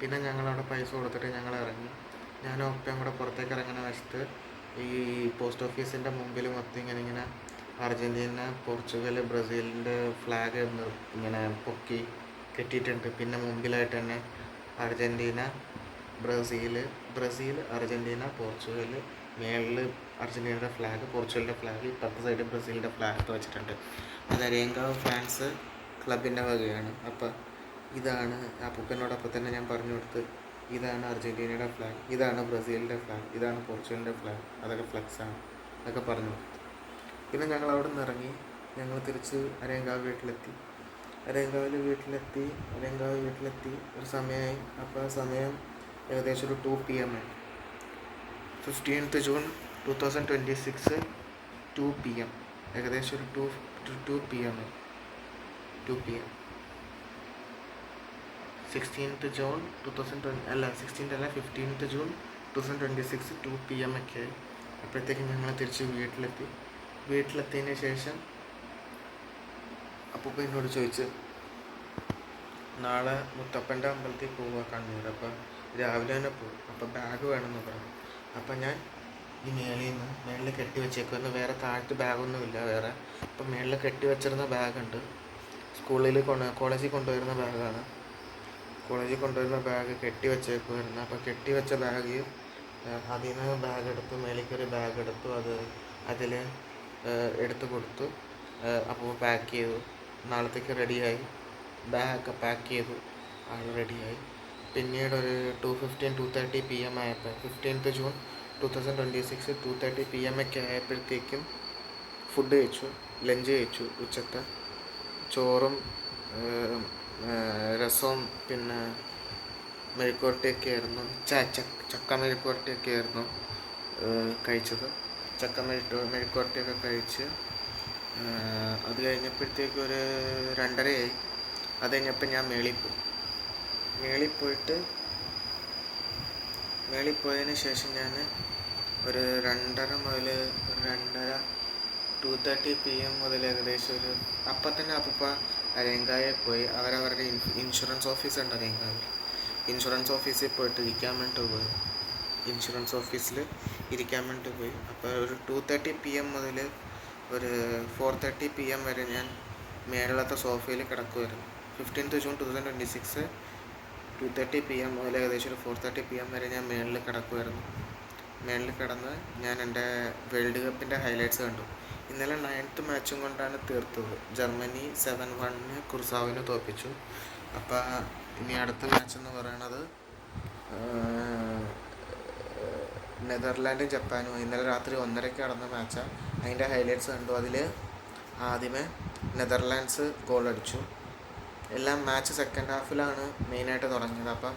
പിന്നെ ഞങ്ങളവിടെ പൈസ കൊടുത്തിട്ട് ഞങ്ങൾ ഇറങ്ങി. ഞാനും ഒപ്പയും കൂടെ പുറത്തേക്ക് ഇറങ്ങുന്ന വശത്ത് ഈ പോസ്റ്റ് ഓഫീസിൻ്റെ മുമ്പിൽ മൊത്തം ഇങ്ങനെ അർജൻറ്റീന, പോർച്ചുഗൽ, ബ്രസീലിൻ്റെ ഫ്ലാഗ് ഇങ്ങനെ പൊക്കി കെട്ടിയിട്ടുണ്ട്. പിന്നെ മുമ്പിലായിട്ട് തന്നെ അർജൻറ്റീന, ബ്രസീൽ, അർജൻറ്റീന, പോർച്ചുഗൽ, മേളിൽ അർജൻറ്റീനയുടെ ഫ്ലാഗ്, പോർച്ചുഗലിൻ്റെ ഫ്ലാഗ്, ഇപ്പുറത്തെ സൈഡ് ബ്രസീലിൻ്റെ ഫ്ലാഗ് വെച്ചിട്ടുണ്ട്. അത് അരയങ്കാവ് ഫാൻസ് ക്ലബിൻ്റെ വകയാണ്. അപ്പോൾ ഇതാണ് അപ്പൂപ്പനോടൊപ്പം തന്നെ ഞാൻ പറഞ്ഞു കൊടുത്ത്, ഇതാണ് അർജൻറ്റീനയുടെ ഫ്ലാഗ്, ഇതാണ് ബ്രസീലിൻ്റെ ഫ്ലാഗ്, ഇതാണ് പോർച്ചുഗലിൻ്റെ ഫ്ലാഗ്, അതൊക്കെ ഫ്ലെക്സാണ് അതൊക്കെ പറഞ്ഞു കൊടുത്തു. പിന്നെ ഞങ്ങൾ അവിടെ നിന്ന് ഇറങ്ങി. ഞങ്ങൾ തിരിച്ച് അരയങ്കാവ് വീട്ടിലെത്തി ഒരു സമയമായി. അപ്പോൾ ആ സമയം ഏകദേശം ഒരു 2 PM 15th June 2026 2 PM, ഏകദേശം ഒരു 2 PM 16th June 15th June 2026 2 PM ഒക്കെ. അപ്പോഴത്തേക്കും ഞങ്ങൾ തിരിച്ച് വീട്ടിലെത്തിയതിന് ശേഷം അപ്പൂപ്പ എന്നോട് ചോദിച്ച് നാളെ മുത്തപ്പൻ്റെ അമ്പലത്തിൽ പോവുക കണ്ണൂർ. അപ്പോൾ രാവിലെ തന്നെ പോകും, അപ്പോൾ ബാഗ് വേണമെന്ന് പറഞ്ഞു. അപ്പം ഞാൻ ഈ മേളിൽ കെട്ടി വെച്ചേക്കുമെന്ന്, വേറെ താഴത്ത് ബാഗൊന്നുമില്ല വേറെ. അപ്പം മേളിൽ കെട്ടി വെച്ചിരുന്ന ബാഗുണ്ട്, കോളേജിൽ കൊണ്ടുവരുന്ന ബാഗാണ്. കോളേജിൽ കൊണ്ടുവരുന്ന ബാഗ് കെട്ടി വെച്ചേക്കുമായിരുന്നു. അപ്പോൾ കെട്ടി വെച്ച ബാഗ് അതിൽ നിന്ന് ബാഗെടുത്തു, മേലേക്കൊരു ബാഗെടുത്തു, അതിൽ എടുത്തു കൊടുത്തു. അപ്പോൾ പാക്ക് ചെയ്തു, നാളത്തേക്ക് റെഡിയായി. ബാഗൊക്കെ പാക്ക് ചെയ്തു, ആൾ റെഡിയായി. പിന്നീട് ഒരു 2:30 PM ആയപ്പോൾ 15th June 2026 2:30 PM ഒക്കെ ആയപ്പോഴത്തേക്കും ഫുഡ് കഴിച്ചു, ലഞ്ച് കഴിച്ചു. ഉച്ചത്തെ ചോറും രസവും പിന്നെ മെഴുക്കുവരട്ടിയൊക്കെ ആയിരുന്നു, ചക്ക മെഴുക്കുവരട്ടിയൊക്കെ ആയിരുന്നു കഴിച്ചത്. ചക്ക മെഴുക്കുവരട്ടിയൊക്കെ കഴിച്ച് അത് കഴിഞ്ഞപ്പോഴത്തേക്കും ഒരു 2:30 അത് കഴിഞ്ഞപ്പോൾ ഞാൻ മേളിൽ പോയതിന് ശേഷം ഞാൻ ഒരു 2:30 മുതൽ 2:30 PM മുതൽ ഏകദേശം ഒരു അപ്പം തന്നെ അപ്പൂപ്പ അരയങ്കായിൽ പോയി. അവരവരുടെ ഇൻഷുറൻസ് ഓഫീസ് ഉണ്ട് അരയങ്കാവിൽ. ഇൻഷുറൻസ് ഓഫീസിൽ പോയിട്ട് ഇരിക്കാൻ വേണ്ടിയിട്ട് പോയി. അപ്പോൾ ഒരു 2:30 PM മുതൽ ഒരു 4:30 PM വരെ ഞാൻ മേളത്തെ സോഫയിൽ കിടക്കുമായിരുന്നു. 15th June 2026 2:30 PM മുതൽ ഏകദേശം ഒരു 4:30 PM വരെ ഞാൻ മേളിൽ കിടന്ന് ഞാൻ എൻ്റെ വേൾഡ് കപ്പിൻ്റെ ഹൈലൈറ്റ്സ് കണ്ടു. ഇന്നലെ 9th മാച്ചും കൊണ്ടാണ് തീർത്തത്. ജർമ്മനി 7-1 കുർസാവിനെ തോൽപ്പിച്ചു. അപ്പോൾ ഇനി അടുത്ത മാച്ച് എന്ന് പറയണത് നെതർലാൻഡും ജപ്പാനും. ഇന്നലെ രാത്രി 1:30 നടന്ന മാച്ചാണ്. അതിൻ്റെ ഹൈലൈറ്റ്സ് കണ്ടു. അതിൽ ആദ്യമേ നെതർലാൻഡ്സ് ഗോൾ അടിച്ചു. എല്ലാം മാച്ച് സെക്കൻഡ് ഹാഫിലാണ് മെയിനായിട്ട് തുടങ്ങിയത്. അപ്പം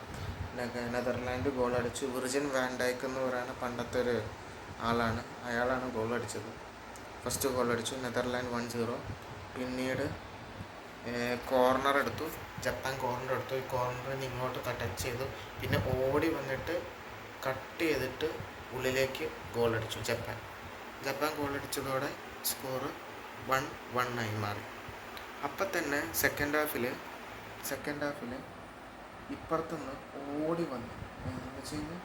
നെതർലാൻഡ് ഗോൾ അടിച്ചു. വിർജിൻ വാൻ ഡൈക്ക് എന്ന് പറയുന്ന പണ്ടത്തെ ഒരു ആളാണ്, അയാളാണ് ഗോൾ അടിച്ചത്. ഫസ്റ്റ് ഗോൾ അടിച്ചു. നെതർലാൻഡ് 1-0. പിന്നീട് കോർണർ എടുത്തു, ജപ്പാൻ കോർണർ എടുത്തു. ഈ കോർണറിന് ഇങ്ങോട്ട് ടച്ച് ചെയ്തു. പിന്നെ ഓടി വന്നിട്ട് കട്ട് ചെയ്തിട്ട് ഉള്ളിലേക്ക് ഗോൾ അടിച്ചു ജപ്പാൻ ഗോൾ അടിച്ചതോടെ സ്കോർ 1-1 മാറി. അപ്പം തന്നെ സെക്കൻഡ് ഹാഫിൽ ഇപ്പുറത്തുനിന്ന് ഓടി വന്നു എന്ന് വെച്ച് കഴിഞ്ഞാൽ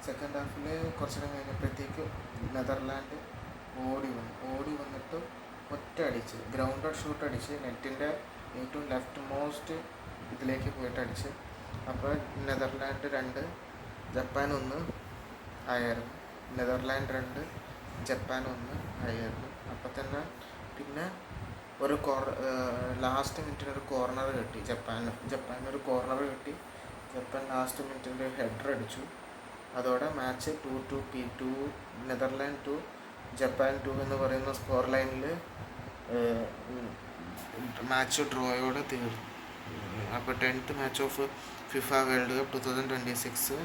സെക്കൻഡ് ഹാഫിൽ കുറച്ച് നേരം കഴിഞ്ഞപ്പോഴത്തേക്ക് നെതർലാൻഡ് ഓടി വന്നിട്ട് ഒറ്റ അടിച്ച് ഗ്രൗണ്ടഡ് ഷൂട്ട് അടിച്ച് നെറ്റിൻ്റെ ഏറ്റവും ലെഫ്റ്റ് മോസ്റ്റ് ഇതിലേക്ക് പോയിട്ട് അടിച്ച്. അപ്പോൾ നെതർലാൻഡ് 2 ജപ്പാൻ 1 ആയിരുന്നു. നെതർലാൻഡ് 2 ജപ്പാൻ 1 ആയിരുന്നു. അപ്പം തന്നെ പിന്നെ ഒരു ലാസ്റ്റ് മിനിറ്റിന് ഒരു കോർണർ കിട്ടി ജപ്പാനൊരു കോർണർ കിട്ടി. ജപ്പാൻ ലാസ്റ്റ് മിനിറ്റിൽ ഹെഡർ അടിച്ചു. അതോടെ മാച്ച് 2-2 നെതർലാൻഡ് 2 ജപ്പാൻ 2 എന്ന് പറയുന്ന സ്കോർ ലൈനിൽ മാച്ച് ഡ്രോയോടെ തീർന്നു. അപ്പോൾ 10th match of FIFA world cup 2026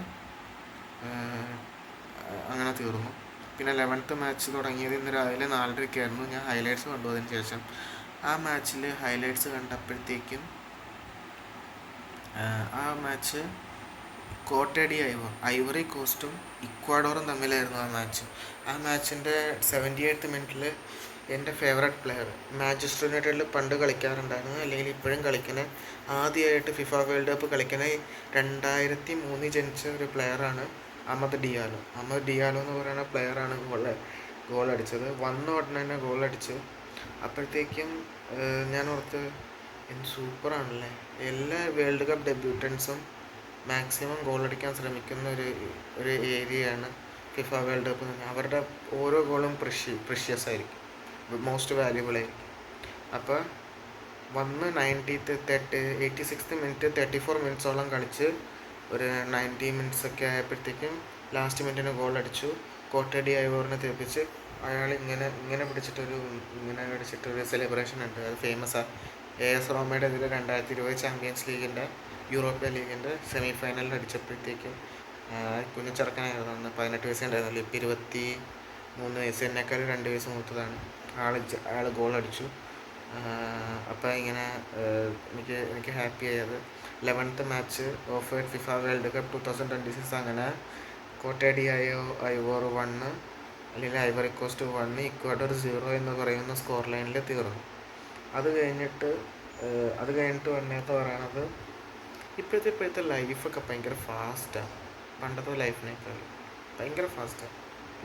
അങ്ങനെ തീർന്നു. പിന്നെ 11th മാച്ച് തുടങ്ങിയത് ഇന്ന് രാവിലെ 4:30 ഞാൻ ഹൈലൈറ്റ്സ് കണ്ടു. അതിന് ശേഷം ആ മാച്ചിൽ ഹൈലൈറ്റ്സ് കണ്ടപ്പോഴത്തേക്കും ആ മാച്ച് കോട്ടഡി ഐവറി കോസ്റ്റും ഇക്വാഡോറും തമ്മിലായിരുന്നു ആ മാച്ചിൻ്റെ 78th മിനിറ്റിൽ എൻ്റെ ഫേവററ്റ് പ്ലെയർ, മാഞ്ചസ്റ്റർ യുണൈറ്റഡിൽ പണ്ട് കളിക്കാറുണ്ടായിരുന്നു, അല്ലെങ്കിൽ ഇപ്പോഴും കളിക്കുന്ന, ആദ്യമായിട്ട് ഫിഫ വേൾഡ് കപ്പ് കളിക്കുന്ന 2003 ജനിച്ച ഒരു പ്ലെയറാണ് അഹമ്മദ് ഡിയാലോ എന്ന് പറയുന്ന പ്ലെയറാണ് ഗോൾ അടിച്ചത്. വന്ന ഉടനെ തന്നെ ഗോൾ അടിച്ച്. അപ്പോഴത്തേക്കും ഞാൻ ഓർത്ത് എന്ത് സൂപ്പറാണല്ലേ, എല്ലാ വേൾഡ് കപ്പ് ഡെബ്യൂട്ടൻസും മാക്സിമം ഗോൾ അടിക്കാൻ ശ്രമിക്കുന്ന ഒരു ഏരിയയാണ് ഫിഫ വേൾഡ് കപ്പ് എന്ന് പറഞ്ഞാൽ. അവരുടെ ഓരോ ഗോളും പ്രിഷ്യസ് ആയിരിക്കും, മോസ്റ്റ് വാല്യുബിൾ ആയിരിക്കും. അപ്പോൾ വന്ന് 86th മിനിറ്റ് 34 മിനിറ്റ്സോളം കളിച്ച് ഒരു 90 മിനിറ്റ്സ് ഒക്കെ ആയപ്പോഴത്തേക്കും ലാസ്റ്റ് മിനിറ്റിന് ഗോൾ അടിച്ചു. കോട്ടഡി ഐവോറിനെ തെറിപ്പിച്ച് അയാൾ ഇങ്ങനെ പിടിച്ചിട്ടൊരു സെലിബ്രേഷൻ ഉണ്ട്, അത് ഫേമസാണ്. AS റോമയുടെ ഇതിൽ 2020 ചാമ്പ്യൻസ് ലീഗിൻ്റെ യൂറോപ്യൻ ലീഗിൻ്റെ സെമി ഫൈനലിൽ അടിച്ചപ്പോഴത്തേക്കും കുഞ്ഞു ചെറുക്കനായിരുന്നു, അന്ന് 18 വയസ്സുണ്ടായിരുന്നല്ലോ. ഇപ്പോൾ 23 വയസ്സ്, എന്നെക്കാൾ 2 വയസ്സ് മൂത്തതാണ്. ആൾ ഗോൾ അടിച്ചു. അപ്പോൾ ഇങ്ങനെ എനിക്ക് ഹാപ്പി ആയത്. 11th match of FIFA world cup 2026 അങ്ങനെ കോട്ടഡി ഐവോർ 1 അല്ലെങ്കിൽ ഐവറി കോസ്റ്റ് 1 ഇക്വഡോർ 0 എന്ന് പറയുന്ന സ്കോർ ലൈനിൽ തീർന്നു. അത് കഴിഞ്ഞിട്ട് വന്നേത്ത് പറയണത് ഇപ്പോഴത്തെ ലൈഫൊക്കെ ഭയങ്കര ഫാസ്റ്റാണ്. പണ്ടത്തെ ലൈഫിനേക്കാൾ ഭയങ്കര ഫാസ്റ്റാണ്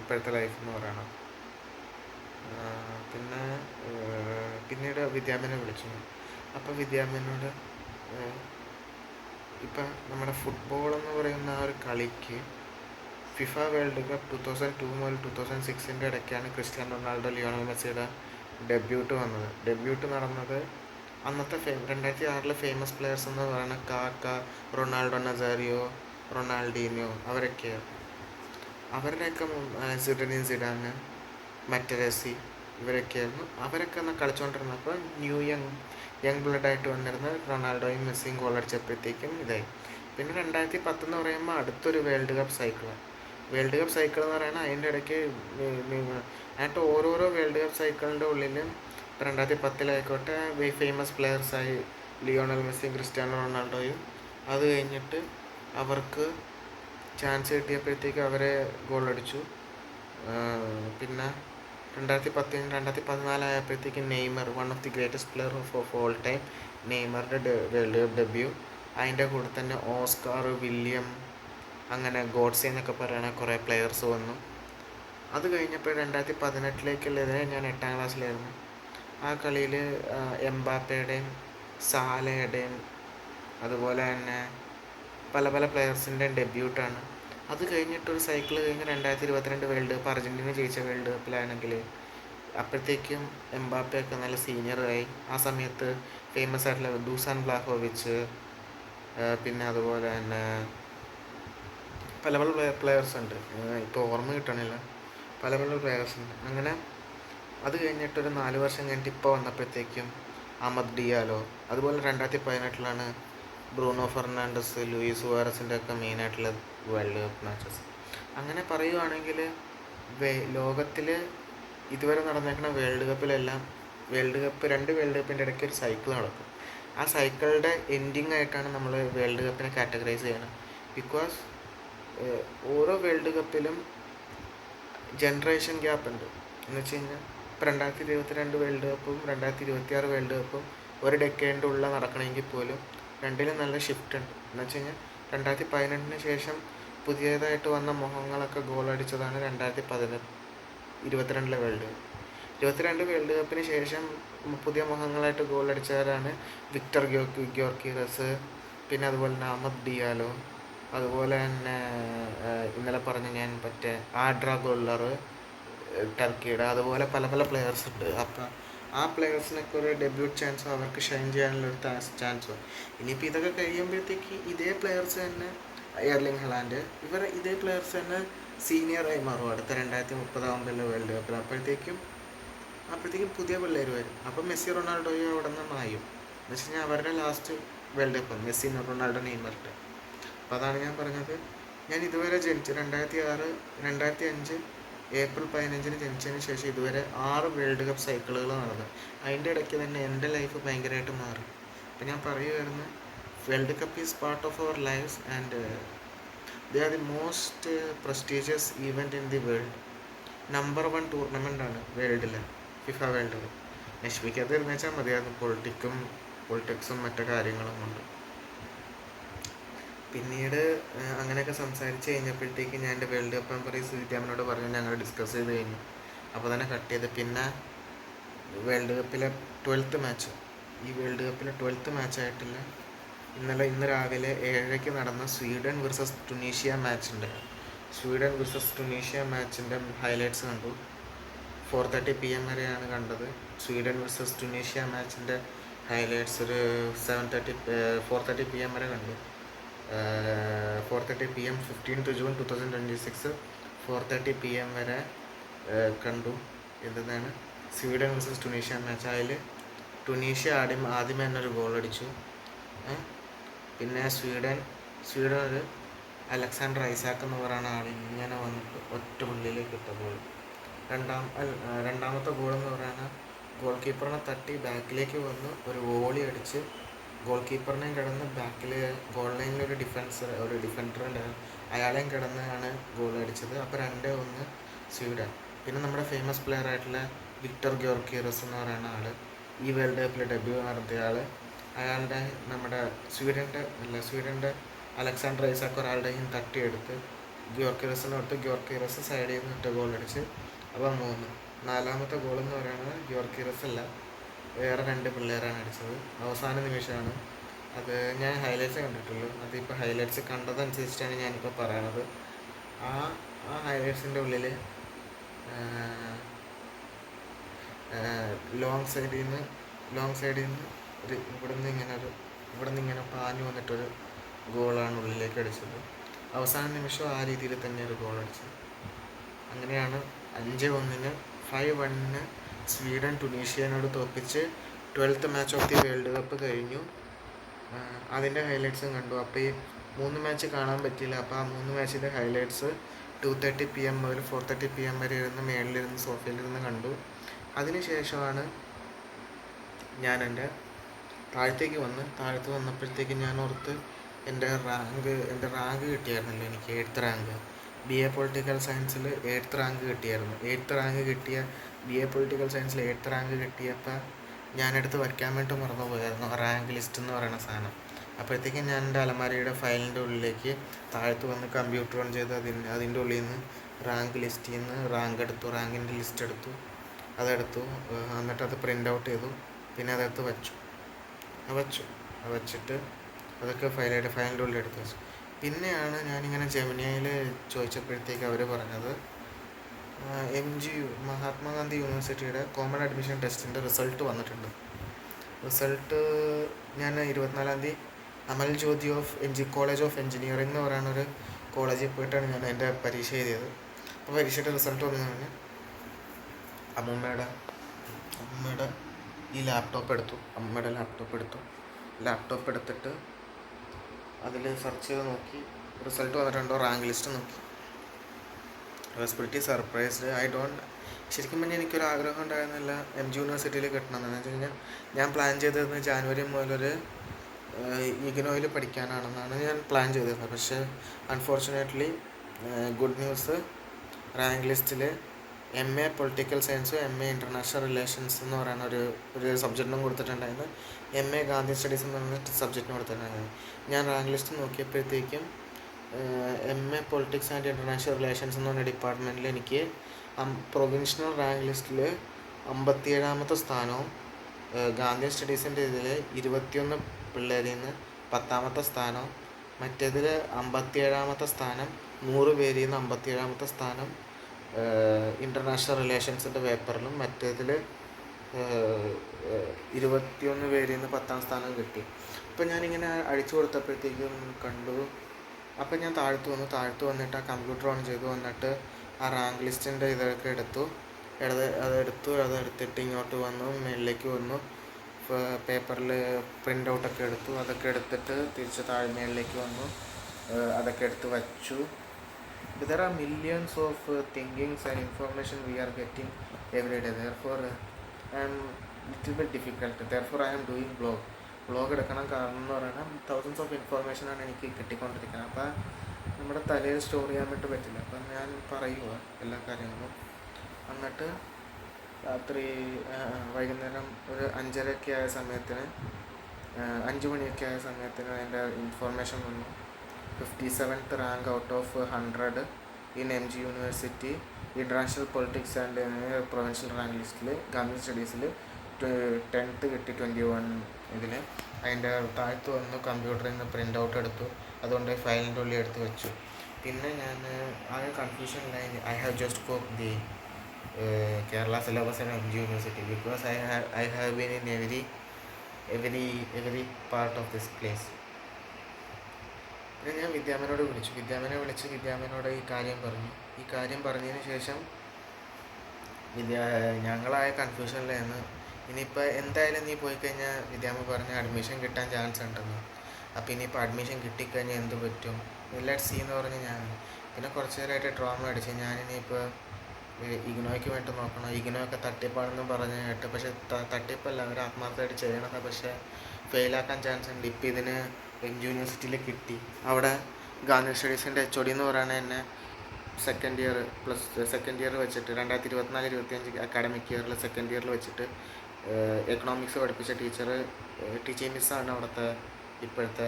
ഇപ്പോഴത്തെ ലൈഫ് എന്ന് പറയണത്. പിന്നെ പിന്നീട് വിദ്യാമ്മനെ വിളിച്ചു. അപ്പോൾ വിദ്യാമ്മനോട് ഇപ്പം നമ്മുടെ ഫുട്ബോൾ എന്ന് പറയുന്ന ആ ഒരു കളിക്ക് ഫിഫ വേൾഡ് കപ്പ് 2002 മുതൽ 2006 ഇടയ്ക്കാണ് ക്രിസ്ത്യാനോ റൊണാൾഡോ, ലിയോണൽ മെസ്സിയുടെ ഡെബ്യൂട്ട് നടന്നത് അന്നത്തെ 2006 ഫേമസ് പ്ലെയേഴ്സ് എന്ന് പറയുന്നത് കാക്ക, റൊണാൾഡോ നസാരിയോ, റൊണാൾഡീനിയോ അവരുടെയൊക്കെ സിഡനിൻ സിഡാന്, മറ്റരസി ഇവരൊക്കെയായിരുന്നു. അവരൊക്കെ ഒന്ന് കളിച്ചുകൊണ്ടിരുന്നപ്പോൾ യങ് ബ്ലഡായിട്ട് വന്നിരുന്ന റൊണാൾഡോയും മെസ്സിയും ഗോളടിച്ചപ്പോഴത്തേക്കും ഇതായി. പിന്നെ 2010 എന്ന് പറയുമ്പോൾ അടുത്തൊരു വേൾഡ് കപ്പ് സൈക്കിളാണ്. വേൾഡ് കപ്പ് സൈക്കിൾ എന്ന് പറയുന്നത് അതിൻ്റെ ഇടയ്ക്ക് ആയിട്ട് ഓരോരോ വേൾഡ് കപ്പ് സൈക്കിളിൻ്റെ ഉള്ളിലും 2010 ഫേമസ് പ്ലെയേഴ്സായി ലിയോണൽ മെസ്സിയും ക്രിസ്ത്യാനോ റൊണാൾഡോയും. അത് കഴിഞ്ഞിട്ട് അവർക്ക് ചാൻസ് കിട്ടിയപ്പോഴത്തേക്ക് അവരെ ഗോളടിച്ചു. പിന്നെ 2014 ആയപ്പോഴത്തേക്ക് Neymar, one of the greatest player of all time, നെയ്മറുടെ വേൾഡ് കപ്പ് ഡെബ്യൂ. അതിൻ്റെ കൂടെ തന്നെ ഓസ്കാർ, വില്യം, അങ്ങനെ ഗോഡ്സെ എന്നൊക്കെ പറയുന്ന കുറേ പ്ലെയേഴ്സ് വന്നു. അത് കഴിഞ്ഞപ്പോൾ 2018 ഞാൻ 8ാം ക്ലാസ്സിലായിരുന്നു. ആ കളിയിൽ എംബാപ്പയുടെയും സാലയുടെയും അതുപോലെ തന്നെ പല പല പ്ലെയേഴ്സിൻ്റെയും ഡെബ്യൂട്ടാണ്. അത് കഴിഞ്ഞിട്ടൊരു സൈക്കിൾ കഴിഞ്ഞ് 2022 വേൾഡ് കപ്പ് അർജൻറ്റീന ജയിച്ച വേൾഡ് കപ്പിലാണെങ്കിൽ അപ്പോഴത്തേക്കും എംബാപ്പയൊക്കെ നല്ല സീനിയറായി. ആ സമയത്ത് ഫേമസ് ആയിട്ടുള്ള ദൂസാൻ വ്ലാഹോവിച്ച്, പിന്നെ അതുപോലെ തന്നെ പല പല പ്ലെയേഴ്സ് ഉണ്ട്, ഇപ്പോൾ ഓർമ്മ കിട്ടണില്ല, പല പല പ്ലെയേഴ്സ് ഉണ്ട്. അങ്ങനെ അത് കഴിഞ്ഞിട്ടൊരു 4 വർഷം കഴിഞ്ഞിട്ട് ഇപ്പോൾ വന്നപ്പോഴത്തേക്കും അഹമ്മദ് ഡിയാലോ, അതുപോലെ 2018 ബ്രൂണോ ഫെർണാണ്ടസ്, ലൂയിസ് സുവാരസിൻ്റെ ഒക്കെ മെയിനായിട്ടുള്ള വേൾഡ് കപ്പ് മാച്ചസ്. അങ്ങനെ പറയുവാണെങ്കിൽ ലോകത്തിൽ ഇതുവരെ നടന്നേക്കുന്ന വേൾഡ് കപ്പിലെല്ലാം രണ്ട് വേൾഡ് കപ്പിൻ്റെ ഇടയ്ക്ക് ഒരു സൈക്കിൾ നടക്കും. ആ സൈക്കിളുടെ എൻഡിങ് ആയിട്ടാണ് നമ്മൾ വേൾഡ് കപ്പിനെ കാറ്റഗറൈസ് ചെയ്യണം. ബിക്കോസ് ഓരോ വേൾഡ് കപ്പിലും ജനറേഷൻ ഗ്യാപ്പ് ഉണ്ട്. എന്ന് വെച്ച് കഴിഞ്ഞാൽ ഇപ്പോൾ 2022 വേൾഡ് കപ്പും 2026 വേൾഡ് കപ്പും ഒരു ഡെക്കേഡിൻ്റെ ഉള്ളിൽ നടക്കണമെങ്കിൽ പോലും രണ്ടിലും നല്ല ഷിഫ്റ്റ് ഉണ്ട്. എന്ന് വെച്ച് കഴിഞ്ഞാൽ 2018 ശേഷം പുതിയതായിട്ട് വന്ന മുഖങ്ങളൊക്കെ ഗോളടിച്ചതാണ് 2022 വേൾഡ് കപ്പ്. 22 വേൾഡ് കപ്പിന് ശേഷം പുതിയ മുഖങ്ങളായിട്ട് ഗോളടിച്ചവരാണ് വിക്ടർ ഗ്യോർക്കീറസ്, പിന്നെ അതുപോലെ തന്നെ അഹമ്മദ് ഡിയാലോ, അതുപോലെ തന്നെ ഇന്നലെ പറഞ്ഞ ഞാൻ ആഡ്ര ഗോള്ളർ ടർക്കിയുടെ, അതുപോലെ പല പല പ്ലെയേഴ്സ് ഉണ്ട്. അപ്പം ആ പ്ലെയേഴ്സിനൊക്കെ ഒരു ഡെബ്യൂട്ട് ചാൻസോ അവർക്ക് ഷൈൻ ചെയ്യാനുള്ളൊരു ചാൻസോ. ഇനിയിപ്പോൾ ഇതൊക്കെ കഴിയുമ്പോഴത്തേക്ക് ഇതേ പ്ലെയേഴ്സ് തന്നെ എർലിംഗ് ഹലാൻഡ്, ഇതേ പ്ലെയേഴ്സ് തന്നെ സീനിയറായി മാറും അടുത്ത 2030 വേൾഡ് കപ്പിൽ. അപ്പോഴത്തേക്കും പുതിയ പിള്ളേർ വരും. അപ്പം മെസ്സി റൊണാൾഡോയും അവിടെ നിന്ന് മായും. എന്ന് വെച്ച് കഴിഞ്ഞാൽ അവരുടെ last World Cup Messi Ronaldo നെയ്മറുടെ. അപ്പോൾ അതാണ് ഞാൻ പറഞ്ഞത്. ഞാൻ ഇതുവരെ 2005 ഏപ്രിൽ 15 ജനിച്ചതിന് ശേഷം ഇതുവരെ 6 വേൾഡ് കപ്പ് സൈക്കിളുകൾ നടന്നു. അതിൻ്റെ ഇടയ്ക്ക് തന്നെ എൻ്റെ ലൈഫ് ഭയങ്കരമായിട്ട് മാറി. അപ്പോൾ ഞാൻ പറയുമായിരുന്നു, world cup is part of our lifes and they are the most prestigious event in the world. Number 1 ടൂർണമെൻ്റാണ് വേൾഡിലെ ഫിഫ വേൾഡ് കപ്പ്. നശിപ്പിക്കാതിരുന്നു വെച്ചാൽ മതിയായിരുന്നു പൊളിറ്റിക്സും മറ്റു കാര്യങ്ങളും കൊണ്ട്. പിന്നീട് അങ്ങനെയൊക്കെ സംസാരിച്ച് കഴിഞ്ഞപ്പോഴത്തേക്ക് ഞാൻ എൻ്റെ വേൾഡ് കപ്പ് മെമ്മറീസ് വിദ്യാമനോട് പറഞ്ഞു, ഞങ്ങൾ ഡിസ്കസ് ചെയ്ത് കഴിഞ്ഞു. അപ്പോൾ തന്നെ കട്ട് ചെയ്ത്. പിന്നെ വേൾഡ് കപ്പിലെ 12th മാച്ച്, ഈ വേൾഡ് കപ്പിലെ 12th മാച്ചായിട്ടില്ല, ഇന്ന് രാവിലെ 7:00 നടന്ന സ്വീഡൻ വേഴ്സസ് ടുണീഷ്യ മാച്ചിൻ്റെ മാച്ചിൻ്റെ ഹൈലൈറ്റ്സ് കണ്ടു. 4:30 PM വരെയാണ് കണ്ടത്. സ്വീഡൻ വേഴ്സസ് ടുണീഷ്യ മാച്ചിൻ്റെ ഹൈലൈറ്റ്സ് ഒരു 4:30 PM വരെ കണ്ടു. 4:30 PM 15th June 2026 4:30 PM വരെ കണ്ടു. എന്താണ് സ്വീഡൻ വേഴ്സസ് ടുണീഷ്യ മാച്ച്. അതിൽ ടുണീഷ്യ ആദ്യമേ തന്നെ ഒരു ഗോൾ അടിച്ചു. പിന്നെ സ്വീഡൻ ഒരു അലക്സാണ്ടർ ഐസാക്ക് എന്ന് പറയുന്ന ആൾ ഇങ്ങനെ വന്നിട്ട് ഒറ്റ പുള്ളിയിലേക്ക് ഇട്ട ഗോൾ. രണ്ടാമത്തെ ഗോൾ എന്ന് പറയുന്നത് ഗോൾ കീപ്പറിനെ തട്ടി ബാക്കിലേക്ക് വന്ന് ഒരു വോളി അടിച്ച് ഗോൾ കീപ്പറിനെയും കിടന്ന് ബാക്കിൽ ഗോൾ ലൈനിലൊരു ഡിഫൻഡർ ഉണ്ടായിരുന്നു, അയാളെയും കിടന്നാണ് ഗോൾ അടിച്ചത്. അപ്പോൾ 2-1 സ്വീഡൻ. പിന്നെ നമ്മുടെ ഫേമസ് പ്ലെയർ ആയിട്ടുള്ള വിക്ടർ ഗ്യോർക്കീറസ് എന്ന് പറയുന്ന ആൾ, ഈ വേൾഡ് കപ്പിൽ ഡെബ്യൂ നടത്തിയ ആൾ, അയാളുടെ നമ്മുടെ സ്വീഡൻ്റെ അലക്സാണ്ടർ ഐസാക്ക് ഒരാളുടെയും തട്ടിയെടുത്ത് ഗ്യോർക്കീറസ് സൈഡിൽ നിന്ന് ഇട്ട് ഗോൾ അടിച്ച്. അപ്പോൾ 3. 4ാമത്തെ ഗോൾ എന്ന് പറയുന്നത് ഗ്യോർക്കീറസ് അല്ല, വേറെ 2 പിള്ളേരാണ് അടിച്ചത്. അവസാന നിമിഷമാണ് അത്. ഞാൻ ഹൈലൈറ്റ്സ് കണ്ടിട്ടുള്ളൂ. അതിപ്പോൾ ഹൈലൈറ്റ്സ് കണ്ടതനുസരിച്ചിട്ടാണ് ഞാനിപ്പോൾ പറയണത്. ആ ഹൈലൈറ്റ്സിൻ്റെ ഉള്ളിൽ ലോങ് സൈഡിൽ നിന്ന് ഇവിടുന്ന് ഇങ്ങനെ പാഞ്ഞു വന്നിട്ടൊരു ഗോളാണ് ഉള്ളിലേക്ക് അടിച്ചത്. അവസാന നിമിഷം ആ രീതിയിൽ തന്നെ ഒരു ഗോൾ അടിച്ചത്. അങ്ങനെയാണ് 5-1 5-1 സ്വീഡൻ ടുണീഷ്യനോട് തോൽപ്പിച്ച് 12th match of the world cup കഴിഞ്ഞു. അതിൻ്റെ ഹൈലൈറ്റ്സും കണ്ടു. അപ്പോൾ ഈ 3 മാച്ച് കാണാൻ പറ്റിയില്ല. അപ്പോൾ ആ 3 മാച്ചിൻ്റെ ഹൈലൈറ്റ്സ് 2:30 PM മുതൽ 4:30 PM വരെ ഇരുന്ന് മേളിലിരുന്ന് സോഫയിലിരുന്ന് കണ്ടു. അതിന് ശേഷമാണ് ഞാൻ എൻ്റെ താഴത്തേക്ക് വന്നപ്പോഴത്തേക്ക് ഞാൻ ഓർത്ത് എൻ്റെ റാങ്ക് കിട്ടിയായിരുന്നല്ലോ എനിക്ക് 8th റാങ്ക്. BA പൊളിറ്റിക്കൽ സയൻസിൽ 8th റാങ്ക് കിട്ടിയായിരുന്നു. 8th റാങ്ക് കിട്ടിയ BA പൊളിറ്റിക്കൽ സയൻസിൽ 8th റാങ്ക് കിട്ടിയപ്പോൾ ഞാനെടുത്ത് വയ്ക്കാൻ വേണ്ടി മറന്നു പോയായിരുന്നു റാങ്ക് ലിസ്റ്റ് എന്ന് പറയുന്ന സാധനം. അപ്പോഴത്തേക്കും ഞാൻ എൻ്റെ അലമാരയുടെ ഫയലിൻ്റെ ഉള്ളിലേക്ക് താഴത്ത് വന്ന് കമ്പ്യൂട്ടർ ഓൺ ചെയ്ത് അതിൻ്റെ ഉള്ളിൽ നിന്ന് റാങ്ക് ലിസ്റ്റിൽ നിന്ന് റാങ്കിൻ്റെ ലിസ്റ്റ് എടുത്തു. എന്നിട്ട് അത് പ്രിൻ്റ് ഔട്ട് ചെയ്തു. പിന്നെ അതെടുത്ത് വച്ചിട്ട് അതൊക്കെ ഫയലിൻ്റെ ഉള്ളിൽ എടുത്ത് വെച്ചു. പിന്നെയാണ് ഞാനിങ്ങനെ ജെമിനിയിൽ ചോദിച്ചപ്പോഴത്തേക്ക് അവർ പറഞ്ഞത് MGU മഹാത്മാഗാന്ധി യൂണിവേഴ്സിറ്റിയുടെ കോമൺ അഡ്മിഷൻ ടെസ്റ്റിൻ്റെ റിസൾട്ട് വന്നിട്ടുണ്ട്. ഞാൻ 24-ാം തീയതി Amal Jyothi college of engineering എന്ന് പറയുന്നൊരു കോളേജിൽ പോയിട്ടാണ് ഞാൻ എൻ്റെ പരീക്ഷ എഴുതിയത്. അപ്പോൾ പരീക്ഷയുടെ റിസൾട്ട് വന്നു കഴിഞ്ഞാൽ അമ്മൂമ്മയുടെ ഈ ലാപ്ടോപ്പ് എടുത്തു. ലാപ്ടോപ്പ് എടുത്തിട്ട് അതിൽ സെർച്ച് ചെയ്ത് നോക്കി. റിസൾട്ട് വന്നിട്ടുണ്ടോ, റാങ്ക് ലിസ്റ്റ് നോക്കി. I was pretty surprised. ശരിക്കും പറഞ്ഞാൽ എനിക്കൊരു ആഗ്രഹം ഉണ്ടായിരുന്നില്ല MG യൂണിവേഴ്സിറ്റിയിൽ കിട്ടണമെന്ന്. വെച്ച് കഴിഞ്ഞാൽ ഞാൻ പ്ലാൻ ചെയ്തത് ജാനുവരി മുതലൊരു ഇഗ്നോയിൽ പഠിക്കാനാണെന്നാണ് ഞാൻ പ്ലാൻ ചെയ്തത്. പക്ഷേ അൺഫോർച്ചുനേറ്റ്ലി ഗുഡ് ന്യൂസ്, റാങ്ക് ലിസ്റ്റിൽ MA പൊളിറ്റിക്കൽ സയൻസും MA ഇൻ്റർനാഷണൽ റിലേഷൻസ് എന്ന് പറയുന്ന ഒരു സബ്ജക്റ്റിനും കൊടുത്തിട്ടുണ്ടായിരുന്നു. MA ഗാന്ധി സ്റ്റഡീസ് എന്ന് പറയുന്ന സബ്ജക്റ്റിനും കൊടുത്തിട്ടുണ്ടായിരുന്നു. ഞാൻ റാങ്ക് ലിസ്റ്റ് നോക്കിയപ്പോഴത്തേക്കും MA politics and international relations എന്ന് പറഞ്ഞ ഡിപ്പാർട്ട്മെൻറ്റിൽ എനിക്ക് പ്രൊവിൻഷണൽ റാങ്ക് ലിസ്റ്റിൽ 57ാമത്തെ സ്ഥാനവും ഗാന്ധി സ്റ്റഡീസിൻ്റെ ഇതിൽ 21 പിള്ളേരിൽ നിന്ന് 10ാമത്തെ സ്ഥാനവും, മറ്റേതിൽ 57ാമത്തെ സ്ഥാനം 100 പേരിൽ നിന്ന് 57ാമത്തെ സ്ഥാനം ഇൻ്റർനാഷണൽ റിലേഷൻസിൻ്റെ പേപ്പറിലും, മറ്റേതിൽ 21 പേരിൽ നിന്ന് 10ാം സ്ഥാനം കിട്ടി. അപ്പോൾ ഞാനിങ്ങനെ അഴിച്ചു കൊടുത്തപ്പോഴത്തേക്കും കണ്ടു. അപ്പം ഞാൻ താഴ്ത്തു വന്നിട്ട് ആ കമ്പ്യൂട്ടർ ഓൺ ചെയ്തു. വന്നിട്ട് ആ റാങ്ക് ലിസ്റ്റിൻ്റെ ഇതൊക്കെ അതെടുത്തിട്ട് ഇങ്ങോട്ട് വന്നു, മേളിലേക്ക് വന്നു. പേപ്പറിൽ പ്രിൻ്റ് ഔട്ടൊക്കെ എടുത്തു. അതൊക്കെ എടുത്തിട്ട് തിരിച്ച് മേളിലേക്ക് വന്നു. അതൊക്കെ എടുത്ത് വച്ചു. There are millions of thinkings and information we are getting every day. Therefore, I am little bit difficult. Therefore, I am doing blog എടുക്കണം. കാരണം എന്ന് പറയുന്നത് thousands of information ആണ് എനിക്ക് കിട്ടിക്കൊണ്ടിരിക്കുന്നത്. അപ്പോൾ നമ്മുടെ തലയിൽ സ്റ്റോർ ചെയ്യാൻ വേണ്ടി പറ്റില്ല. അപ്പം ഞാൻ പറയുക എല്ലാ കാര്യങ്ങളും. എന്നിട്ട് വൈകുന്നേരം ഒരു 5:30 ആയ സമയത്തിന് 5 മണിയൊക്കെ ആയ സമയത്തിന് അതിൻ്റെ ഇൻഫോർമേഷൻ വന്നു. 57th rank out of 100 in MG university international politics and provincial rank ലിസ്റ്റിൽ ഗാന്ധി സ്റ്റഡീസിൽ 10th കിട്ടി 21 ഇതിൽ. അതിൻ്റെ താഴ്ത്ത് വന്നു, കമ്പ്യൂട്ടറിൽ നിന്ന് പ്രിൻ്റ് ഔട്ട് എടുത്തു. അതുകൊണ്ട് ഫയലിൻ്റെ ഉള്ളിൽ എടുത്ത് വെച്ചു. പിന്നെ ഞാൻ ആകെ കൺഫ്യൂഷനിലായി. I have just cope the Kerala syllabus and MG university because I have been in every part of this place. പിന്നെ ഞാൻ വിദ്യാമനോട് വിളിച്ചു. വിദ്യാമനോട് ഈ കാര്യം പറഞ്ഞതിന് ശേഷം ഞങ്ങളായ കൺഫ്യൂഷനിലായിരുന്നു. ഇനിയിപ്പോൾ എന്തായാലും നീ പോയി കഴിഞ്ഞാൽ വിദ്യാമ പറഞ്ഞ അഡ്മിഷൻ കിട്ടാൻ ചാൻസ് ഉണ്ടെന്ന്. അപ്പോൾ ഇനിയിപ്പോൾ അഡ്മിഷൻ കിട്ടിക്കഴിഞ്ഞാൽ എന്ത് പറ്റും, ലെറ്റ്സ് സീ എന്ന് പറഞ്ഞ് ഞാൻ പിന്നെ കുറച്ച് നേരമായിട്ട് ട്രോമ അടിച്ച്. ഞാനിനിയിപ്പോൾ ഇഗ്നോയ്ക്ക് വേണ്ടി നോക്കണം. ഇഗ്നോയൊക്കെ തട്ടിപ്പാണെന്ന് പറഞ്ഞ് കേട്ട്. പക്ഷേ തട്ടിപ്പല്ല, അവർ ആത്മാർത്ഥമായിട്ട് ചെയ്യണതാണ്. പക്ഷേ ഫെയിലാക്കാൻ ചാൻസ് ഉണ്ട്. ഇപ്പോൾ ഇതിന് MG യൂണിവേഴ്സിറ്റിയിൽ കിട്ടി. അവിടെ ഗാന്ധി സ്റ്റഡീസിൻ്റെ HOD എന്ന് പറയുന്നത് തന്നെ സെക്കൻഡ് ഇയർ വെച്ചിട്ട് 2024-25 അക്കാഡമിക് ഇയറിൽ സെക്കൻഡ് ഇയറിൽ വെച്ചിട്ട് എക്കണോമിക്സ് പഠിപ്പിച്ച ടീച്ചിങ് മിസ്സാണ് അവിടുത്തെ ഇപ്പോഴത്തെ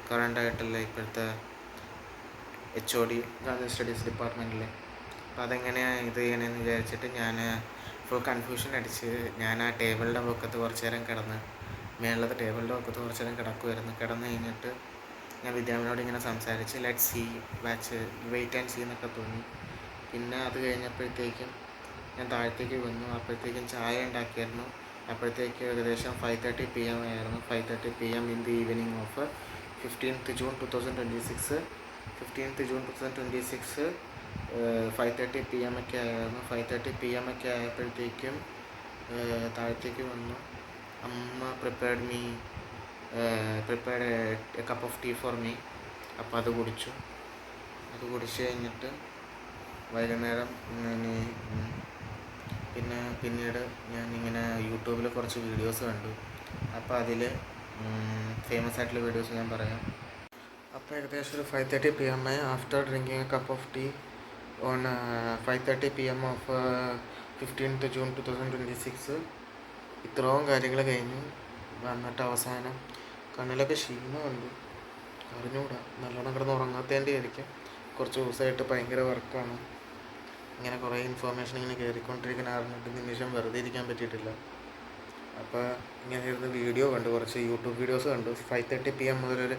കറണ്ടായിട്ടുള്ള ഇപ്പോഴത്തെ HOD ഗാന്ധി സ്റ്റഡീസ് ഡിപ്പാർട്ട്മെൻറ്റിൽ. അപ്പോൾ അതെങ്ങനെയാണ് ഇത് ചെയ്യണമെന്ന് വിചാരിച്ചിട്ട് ഞാൻ ഫുൾ കൺഫ്യൂഷൻ അടിച്ച് ഞാൻ ആ ടേബിളിൻ്റെ പൊക്കത്ത് കുറച്ച് നേരം കിടന്ന് കിടന്ന് കഴിഞ്ഞിട്ട് ഞാൻ വിദ്യാമനോട് ഇങ്ങനെ സംസാരിച്ച് let's see wait and see എന്നൊക്കെ തോന്നി. പിന്നെ അത് കഴിഞ്ഞപ്പോഴത്തേക്കും ഞാൻ താഴത്തേക്ക് വന്നു. അപ്പോഴത്തേക്കും ചായ ഉണ്ടാക്കിയായിരുന്നു. അപ്പോഴത്തേക്ക് ഏകദേശം 5:30 PM ആയിരുന്നു. 5:30 PM in the evening of 15th June 2026. 15th June 2026 5:30 PM ഒക്കെ ആയിരുന്നു. 5:30 PM ഒക്കെ ആയപ്പോഴത്തേക്കും താഴത്തേക്ക് വന്നു. അമ്മ prepared a cup of tea for me. അപ്പോൾ അത് കുടിച്ചു കഴിഞ്ഞിട്ട് വൈകുന്നേരം പിന്നീട് ഞാനിങ്ങനെ യൂട്യൂബിൽ കുറച്ച് വീഡിയോസ് കണ്ടു. അപ്പോൾ അതിൽ ഫേമസ് ആയിട്ടുള്ള വീഡിയോസ് ഞാൻ പറയാം. അപ്പോൾ ഏകദേശം ഒരു 5:30 PM after drinking a cup of tea on 5:30 PM of 15th June 2026 ഇത്രയും കാര്യങ്ങൾ കഴിഞ്ഞു വന്നിട്ട് അവസാനം കണ്ണിലൊക്കെ ക്ഷീണമുണ്ട്. അറിഞ്ഞുകൂടാ, നല്ലോണം കിടന്ന് ഉറങ്ങാത്തതിൻ്റെ ആയിരിക്കും. കുറച്ച് ദിവസമായിട്ട് ഭയങ്കര വർക്കാണ്. ഇങ്ങനെ കുറേ ഇൻഫോർമേഷൻ ഇങ്ങനെ കയറിക്കൊണ്ടിരിക്കുന്ന അറിഞ്ഞിട്ട് നിമിഷം വെറുതെ ഇരിക്കാൻ പറ്റിയിട്ടില്ല. അപ്പോൾ ഇങ്ങനെ ഇരുന്ന് വീഡിയോ കണ്ടു, കുറച്ച് യൂട്യൂബ് വീഡിയോസ് കണ്ടു. 5:30 PM മുതലൊരു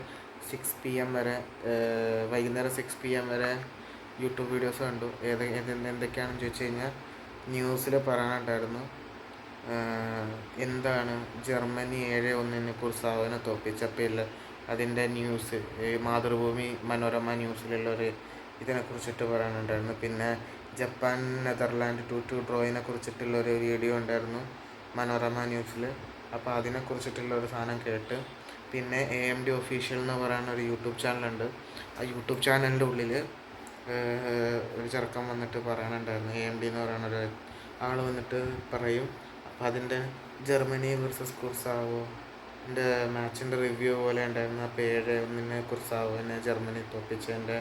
6 PM വരെ, വൈകുന്നേരം 6 PM വരെ യൂട്യൂബ് വീഡിയോസ് കണ്ടു. എന്തൊക്കെയാണെന്ന് ചോദിച്ചു കഴിഞ്ഞാൽ ന്യൂസിൽ പറയാനുണ്ടായിരുന്നു, എന്താണ് ജർമ്മനി 7-1 കുർസാവിനെ തോൽപ്പിച്ചപ്പോൾ അതിൻ്റെ ന്യൂസ് മാതൃഭൂമി മനോരമ ന്യൂസിലുള്ളൊരു ഇതിനെക്കുറിച്ചിട്ട് പറയാനുണ്ടായിരുന്നു. പിന്നെ ജപ്പാൻ നെതർലാൻഡ് 2-2 ഡ്രോയിനെ കുറിച്ചിട്ടുള്ളൊരു വീഡിയോ ഉണ്ടായിരുന്നു മനോരമ ന്യൂസിൽ. അപ്പോൾ അതിനെക്കുറിച്ചിട്ടുള്ളൊരു സാധനം കേട്ട് പിന്നെ AMD ഒഫീഷ്യൽ എന്ന് പറയുന്ന ഒരു യൂട്യൂബ് ചാനലുണ്ട്. ആ യൂട്യൂബ് ചാനലിൻ്റെ ഉള്ളിൽ ഒരു ചെറുക്കൻ വന്നിട്ട് പറയാനുണ്ടായിരുന്നു. AMD എന്ന് പറയുന്ന ഒരു ആൾ വന്നിട്ട് പറയും. അപ്പോൾ അതിൻ്റെ ജർമ്മനി വേഴ്സസ് കുർസാവോ എൻ്റെ മാച്ചിൻ്റെ റിവ്യൂ പോലെ ഉണ്ടായിരുന്നു. അപ്പോൾ 7-1 കുർസാവോനെ ജർമ്മനി തോൽപ്പിച്ചതിൻ്റെ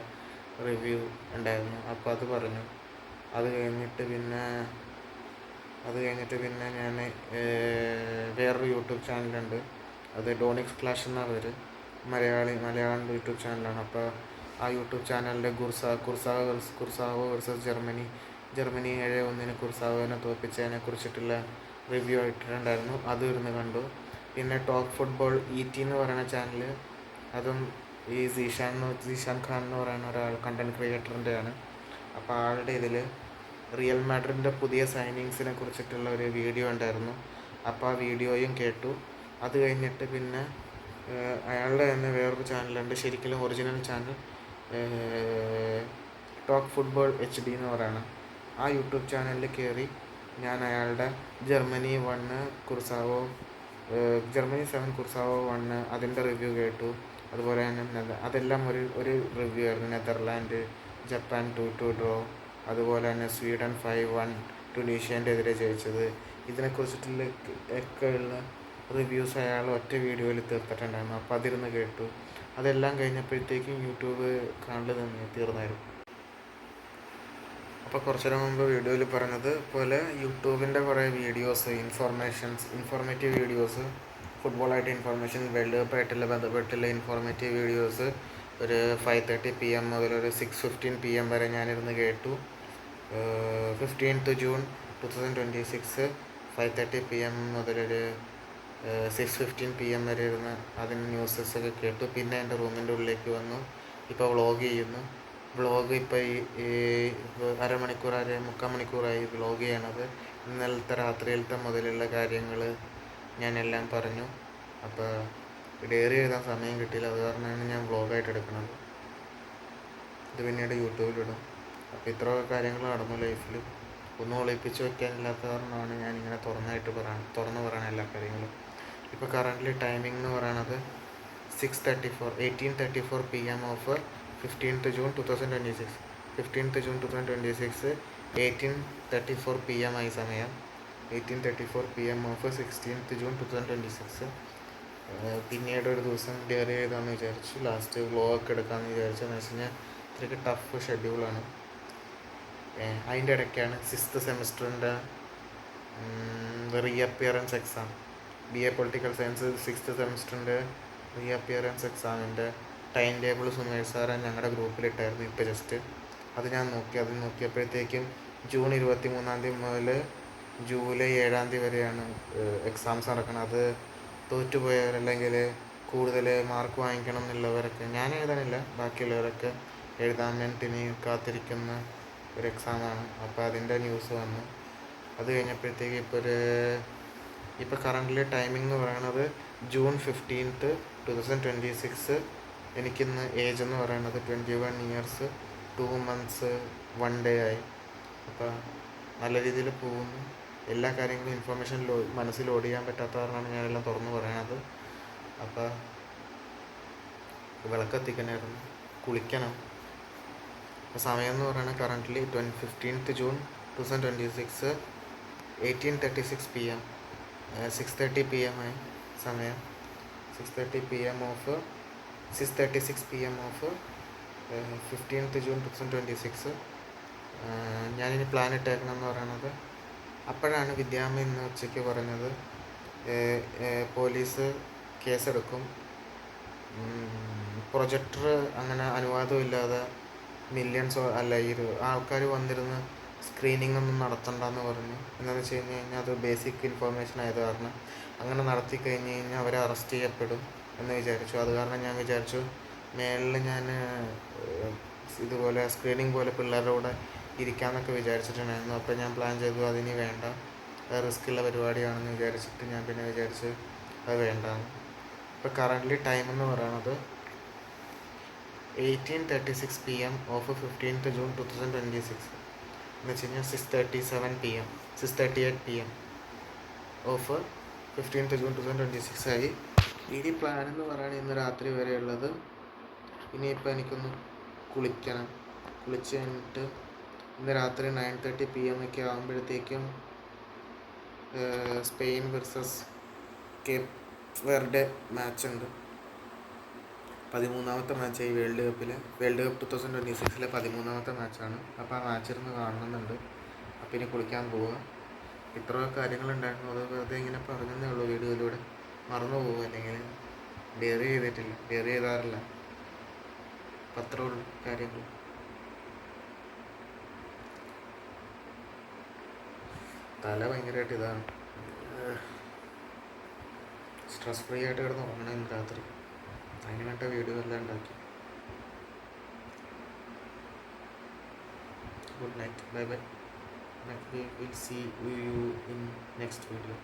റിവ്യൂ ഉണ്ടായിരുന്നു. അപ്പോൾ അത് പറഞ്ഞു. അത് കഴിഞ്ഞിട്ട് പിന്നെ ഞാൻ വേറൊരു യൂട്യൂബ് ചാനലുണ്ട്, അത് ഡോണിക്സ് ക്ലാഷ് എന്ന പേര്, മലയാളം യൂട്യൂബ് ചാനലാണ്. അപ്പോൾ ആ യൂട്യൂബ് ചാനലിൻ്റെ കുർസാവോ വേഴ്സസ് ജർമ്മനി 7-1 കുർസാവോനെ തോൽപ്പിച്ചതിനെ കുറിച്ചിട്ടുള്ള റിവ്യൂ ഇട്ടിട്ടുണ്ടായിരുന്നു. അതും ഇരുന്ന് കണ്ടു. പിന്നെ ടോക്ക് ഫുട്ബോൾ ET എന്ന് പറയുന്ന ചാനൽ, അതും ഈ സീഷാൻ ഖാൻ എന്ന് പറയുന്ന ഒരാൾ കണ്ടൻറ് ക്രിയേറ്ററിൻ്റെയാണ്. അപ്പോൾ ആളുടെ ഇതിൽ റിയൽ മാഡ്രിഡിൻ്റെ പുതിയ സൈനിങ്സിനെ കുറിച്ചിട്ടുള്ള ഒരു വീഡിയോ ഉണ്ടായിരുന്നു. അപ്പോൾ ആ വീഡിയോയും കേട്ടു. അത് കഴിഞ്ഞിട്ട് പിന്നെ അയാളുടെ തന്നെ വേറൊരു ചാനലുണ്ട്, ശരിക്കും original channel, talk football HD എന്ന് പറയുന്നത്. ആ യൂട്യൂബ് ചാനലിൽ കയറി ഞാൻ അയാളുടെ ജർമ്മനി 7 കുർസാവോ 1 അതിൻ്റെ റിവ്യൂ കേട്ടു. അതുപോലെ തന്നെ അതെല്ലാം ഒരു റിവ്യൂ ആയിരുന്നു. നെതർലാൻഡ് ജപ്പാൻ 2-2 ഡ്രോ, അതുപോലെ തന്നെ സ്വീഡൻ 5-1 ടുണീഷ്യൻ്റെ എതിരെ ജയിച്ചത്, ഇതിനെക്കുറിച്ചിട്ടുള്ള ഒക്കെയുള്ള റിവ്യൂസ് അയാൾ ഒറ്റ വീഡിയോയിൽ തീർത്തിട്ടുണ്ടായിരുന്നു. അപ്പോൾ അതിരുന്ന് കേട്ടു. അതെല്ലാം കഴിഞ്ഞപ്പോഴത്തേക്കും യൂട്യൂബ് കാണൽ തീർന്നായിരുന്നു. അപ്പോൾ കുറച്ചു നേരം മുമ്പ് വീഡിയോയിൽ പറഞ്ഞത് പോലെ യൂട്യൂബിൻ്റെ കുറേ വീഡിയോസ്, ഇൻഫോർമേറ്റീവ് വീഡിയോസ്, ഫുട്ബോളായിട്ട് ഇൻഫോർമേഷൻ, വേൾഡ് കപ്പായിട്ടുള്ള ബന്ധപ്പെട്ടുള്ള ഇൻഫോർമേറ്റീവ് വീഡിയോസ് ഒരു 5:30 PM മുതൽ ഒരു 6:15 PM വരെ ഞാനിരുന്ന് കേട്ടു. 15th June 2026 5:30 PM മുതലൊരു 6:15 PM വരെ ഇരുന്ന് അതിന് ന്യൂസസൊക്കെ കേട്ടു. പിന്നെ എൻ്റെ റൂമിൻ്റെ ഉള്ളിലേക്ക് വന്നു. ഇപ്പോൾ വ്ളോഗ് ചെയ്യുന്നു. വ്ളോഗ് ഇപ്പോൾ ഈ 3/4 മണിക്കൂറായി വ്ളോഗ് ചെയ്യണത്. ഇന്നലത്തെ രാത്രിയിലത്തെ മുതലുള്ള കാര്യങ്ങൾ ഞാനെല്ലാം പറഞ്ഞു. അപ്പോൾ ഡയറി എഴുതാൻ സമയം കിട്ടിയില്ല, അത് കാരണമാണ് ഞാൻ വ്ളോഗായിട്ട് എടുക്കുന്നത്. ഇത് പിന്നീട് യൂട്യൂബിലിടും. അപ്പോൾ ഇത്ര കാര്യങ്ങൾ നടന്നു ലൈഫിൽ. ഒന്നും ഒളിപ്പിച്ച് വെക്കാനില്ലാത്ത കാരണമാണ് ഞാനിങ്ങനെ തുറന്നു പറയണ എല്ലാ കാര്യങ്ങളും. ഇപ്പോൾ കറൻ്റ്ലി ടൈമിംഗ് എന്ന് പറയണത് 18:34 PM of 15th June 2026. 15th June 2026 18:34 PM ആയി സമയം. 18:34 PM ഓഫ് 16th June 2026. പിന്നീട് ഒരു ദിവസം ഡയറി എഴുതാമെന്ന് വിചാരിച്ചു. ലാസ്റ്റ് വ്ളോഗൊക്കെ എടുക്കാമെന്ന് വിചാരിച്ചു. എന്ന് വെച്ച് കഴിഞ്ഞാൽ ഇത്രയ്ക്ക് ടഫ് ഷെഡ്യൂളാണ്. അതിൻ്റെ ഇടയ്ക്കാണ് 6th സെമിസ്റ്ററിൻ്റെ reappearance exam. BA political science 6th സെമിസ്റ്ററിൻ്റെ റീഅപ്പിയറൻസ് എക്സാമിൻ്റെ ടൈം ടേബിൾ സുമേഷ് സാറ് ഞങ്ങളുടെ ഗ്രൂപ്പിലിട്ടായിരുന്നു. ഇപ്പോൾ ജസ്റ്റ് അത് ഞാൻ നോക്കിയപ്പോഴത്തേക്കും June 23 മുതൽ July 7 വരെയാണ് എക്സാംസ് നടക്കുന്നത്. അത് തോറ്റുപോയവരല്ലെങ്കിൽ കൂടുതൽ മാർക്ക് വാങ്ങിക്കണം എന്നുള്ളവരൊക്കെ, ഞാൻ എഴുതാനില്ല, ബാക്കിയുള്ളവരൊക്കെ എഴുതാൻ വേണ്ടി കാത്തിരിക്കുന്ന ഒരു എക്സാമാണ്. അപ്പോൾ അതിൻ്റെ ന്യൂസ് വന്നു. അത് കഴിഞ്ഞപ്പോഴത്തേക്ക് ഇപ്പോൾ ഒരു ഇപ്പോൾ കറൻ്റ് ടൈമിംഗ് എന്ന് പറയുന്നത് ജൂൺ 15th 2026. എനിക്കിന്ന് ഏജ് എന്ന് പറയുന്നത് 21 years 2 months 1 day ആയി. അപ്പോൾ നല്ല രീതിയിൽ പോകുന്നു. എല്ലാ കാര്യങ്ങളും ഇൻഫർമേഷൻ മനസ്സിൽ ലോഡ് ചെയ്യാൻ പറ്റാത്ത കാരണമാണ് ഞാനെല്ലാം തുറന്നു പറയണത്. അപ്പോൾ വിളക്കെത്തിക്കണമായിരുന്നു, കുളിക്കണം. അപ്പോൾ സമയം എന്ന് പറയുന്നത് currently 15th June 2026 18:36 PM 6:30 PM ആയി സമയം. 6:36 PM ഓഫ് 15th June 2026. ഞാനിനി പ്ലാൻ ഇട്ടേക്കണമെന്ന് പറയണത്, അപ്പോഴാണ് വിദ്യാമ്മ ഇന്ന് ഉച്ചയ്ക്ക് പറഞ്ഞത് പോലീസ് കേസെടുക്കും, പ്രൊജക്ടർ അങ്ങനെ അനുവാദമില്ലാതെ മില്യൺസോ അല്ല ആൾക്കാർ വന്നിരുന്ന് സ്ക്രീനിങ് ഒന്നും നടത്തണ്ടെന്ന് പറഞ്ഞു. എന്താണെന്ന് വെച്ച് കഴിഞ്ഞാൽ അത് ബേസിക് ഇൻഫർമേഷൻ ആയത് കാരണം അങ്ങനെ നടത്തി കഴിഞ്ഞ് കഴിഞ്ഞാൽ അവരെ അറസ്റ്റ് ചെയ്യപ്പെടും എന്ന് വിചാരിച്ചു. അത് കാരണം ഞാൻ വിചാരിച്ചു മേളിൽ ഞാൻ ഇതുപോലെ സ്ക്രീനിങ് പോലെ പിള്ളേരുടെ കൂടെ ഇരിക്കാമെന്നൊക്കെ വിചാരിച്ചിട്ടുണ്ടായിരുന്നു. അപ്പോൾ ഞാൻ പ്ലാൻ ചെയ്തു അതിനി വേണ്ട, റിസ്ക്കുള്ള പരിപാടിയാണെന്ന് വിചാരിച്ചിട്ട് ഞാൻ പിന്നെ വിചാരിച്ച് അത് വേണ്ടാന്ന്. ഇപ്പോൾ കറൻ്റ്ലി ടൈം എന്ന് പറയുന്നത് 18:36 PM ഓഫ് 15th June 2026 എന്ന് വെച്ച് കഴിഞ്ഞാൽ 6:38 PM ഓഫ് 15th June 2026 ആയി. ഇനി പ്ലാൻ എന്ന് പറയുന്നത് ഇന്ന് രാത്രി വരെ ഉള്ളത്. ഇനിയിപ്പോൾ എനിക്കൊന്ന് കുളിക്കണം. കുളിച്ച് കഴിഞ്ഞിട്ട് ഇന്ന് രാത്രി 9:30 PM ഒക്കെ ആകുമ്പോഴത്തേക്കും സ്പെയിൻ വേഴ്സസ് കേപ്പ് വെർഡെ മാച്ചുണ്ട്. 13ാമത്തെ മാച്ചായി വേൾഡ് കപ്പ് 2026 13ാമത്തെ മാച്ചാണ്. അപ്പോൾ ആ മാച്ചിരുന്ന് കാണണമെന്നുണ്ട്. അപ്പോൾ ഇനി കുളിക്കാൻ പോവുക. ഇത്ര കാര്യങ്ങളുണ്ടായിരുന്നു, അത് വെറുതെ ഇങ്ങനെ പറഞ്ഞതേ ഉള്ളൂ വീഡിയോയിലൂടെ. മറന്നു പോകും, അല്ലെങ്കിൽ ഡെയറി ചെയ്താറില്ല. അപ്പം അത്രേ ഉള്ളൂ കാര്യങ്ങൾ. തല ഭയങ്കരമായിട്ട് ഇതാണ്, സ്ട്രെസ് ഫ്രീ ആയിട്ട് കിടന്ന് ഉറങ്ങണം ഇന്ന് രാത്രി. അതിന് വേണ്ട വീഡിയോ എല്ലാം ഉണ്ടാക്കി. Good night, bye bye. We will see you in next video.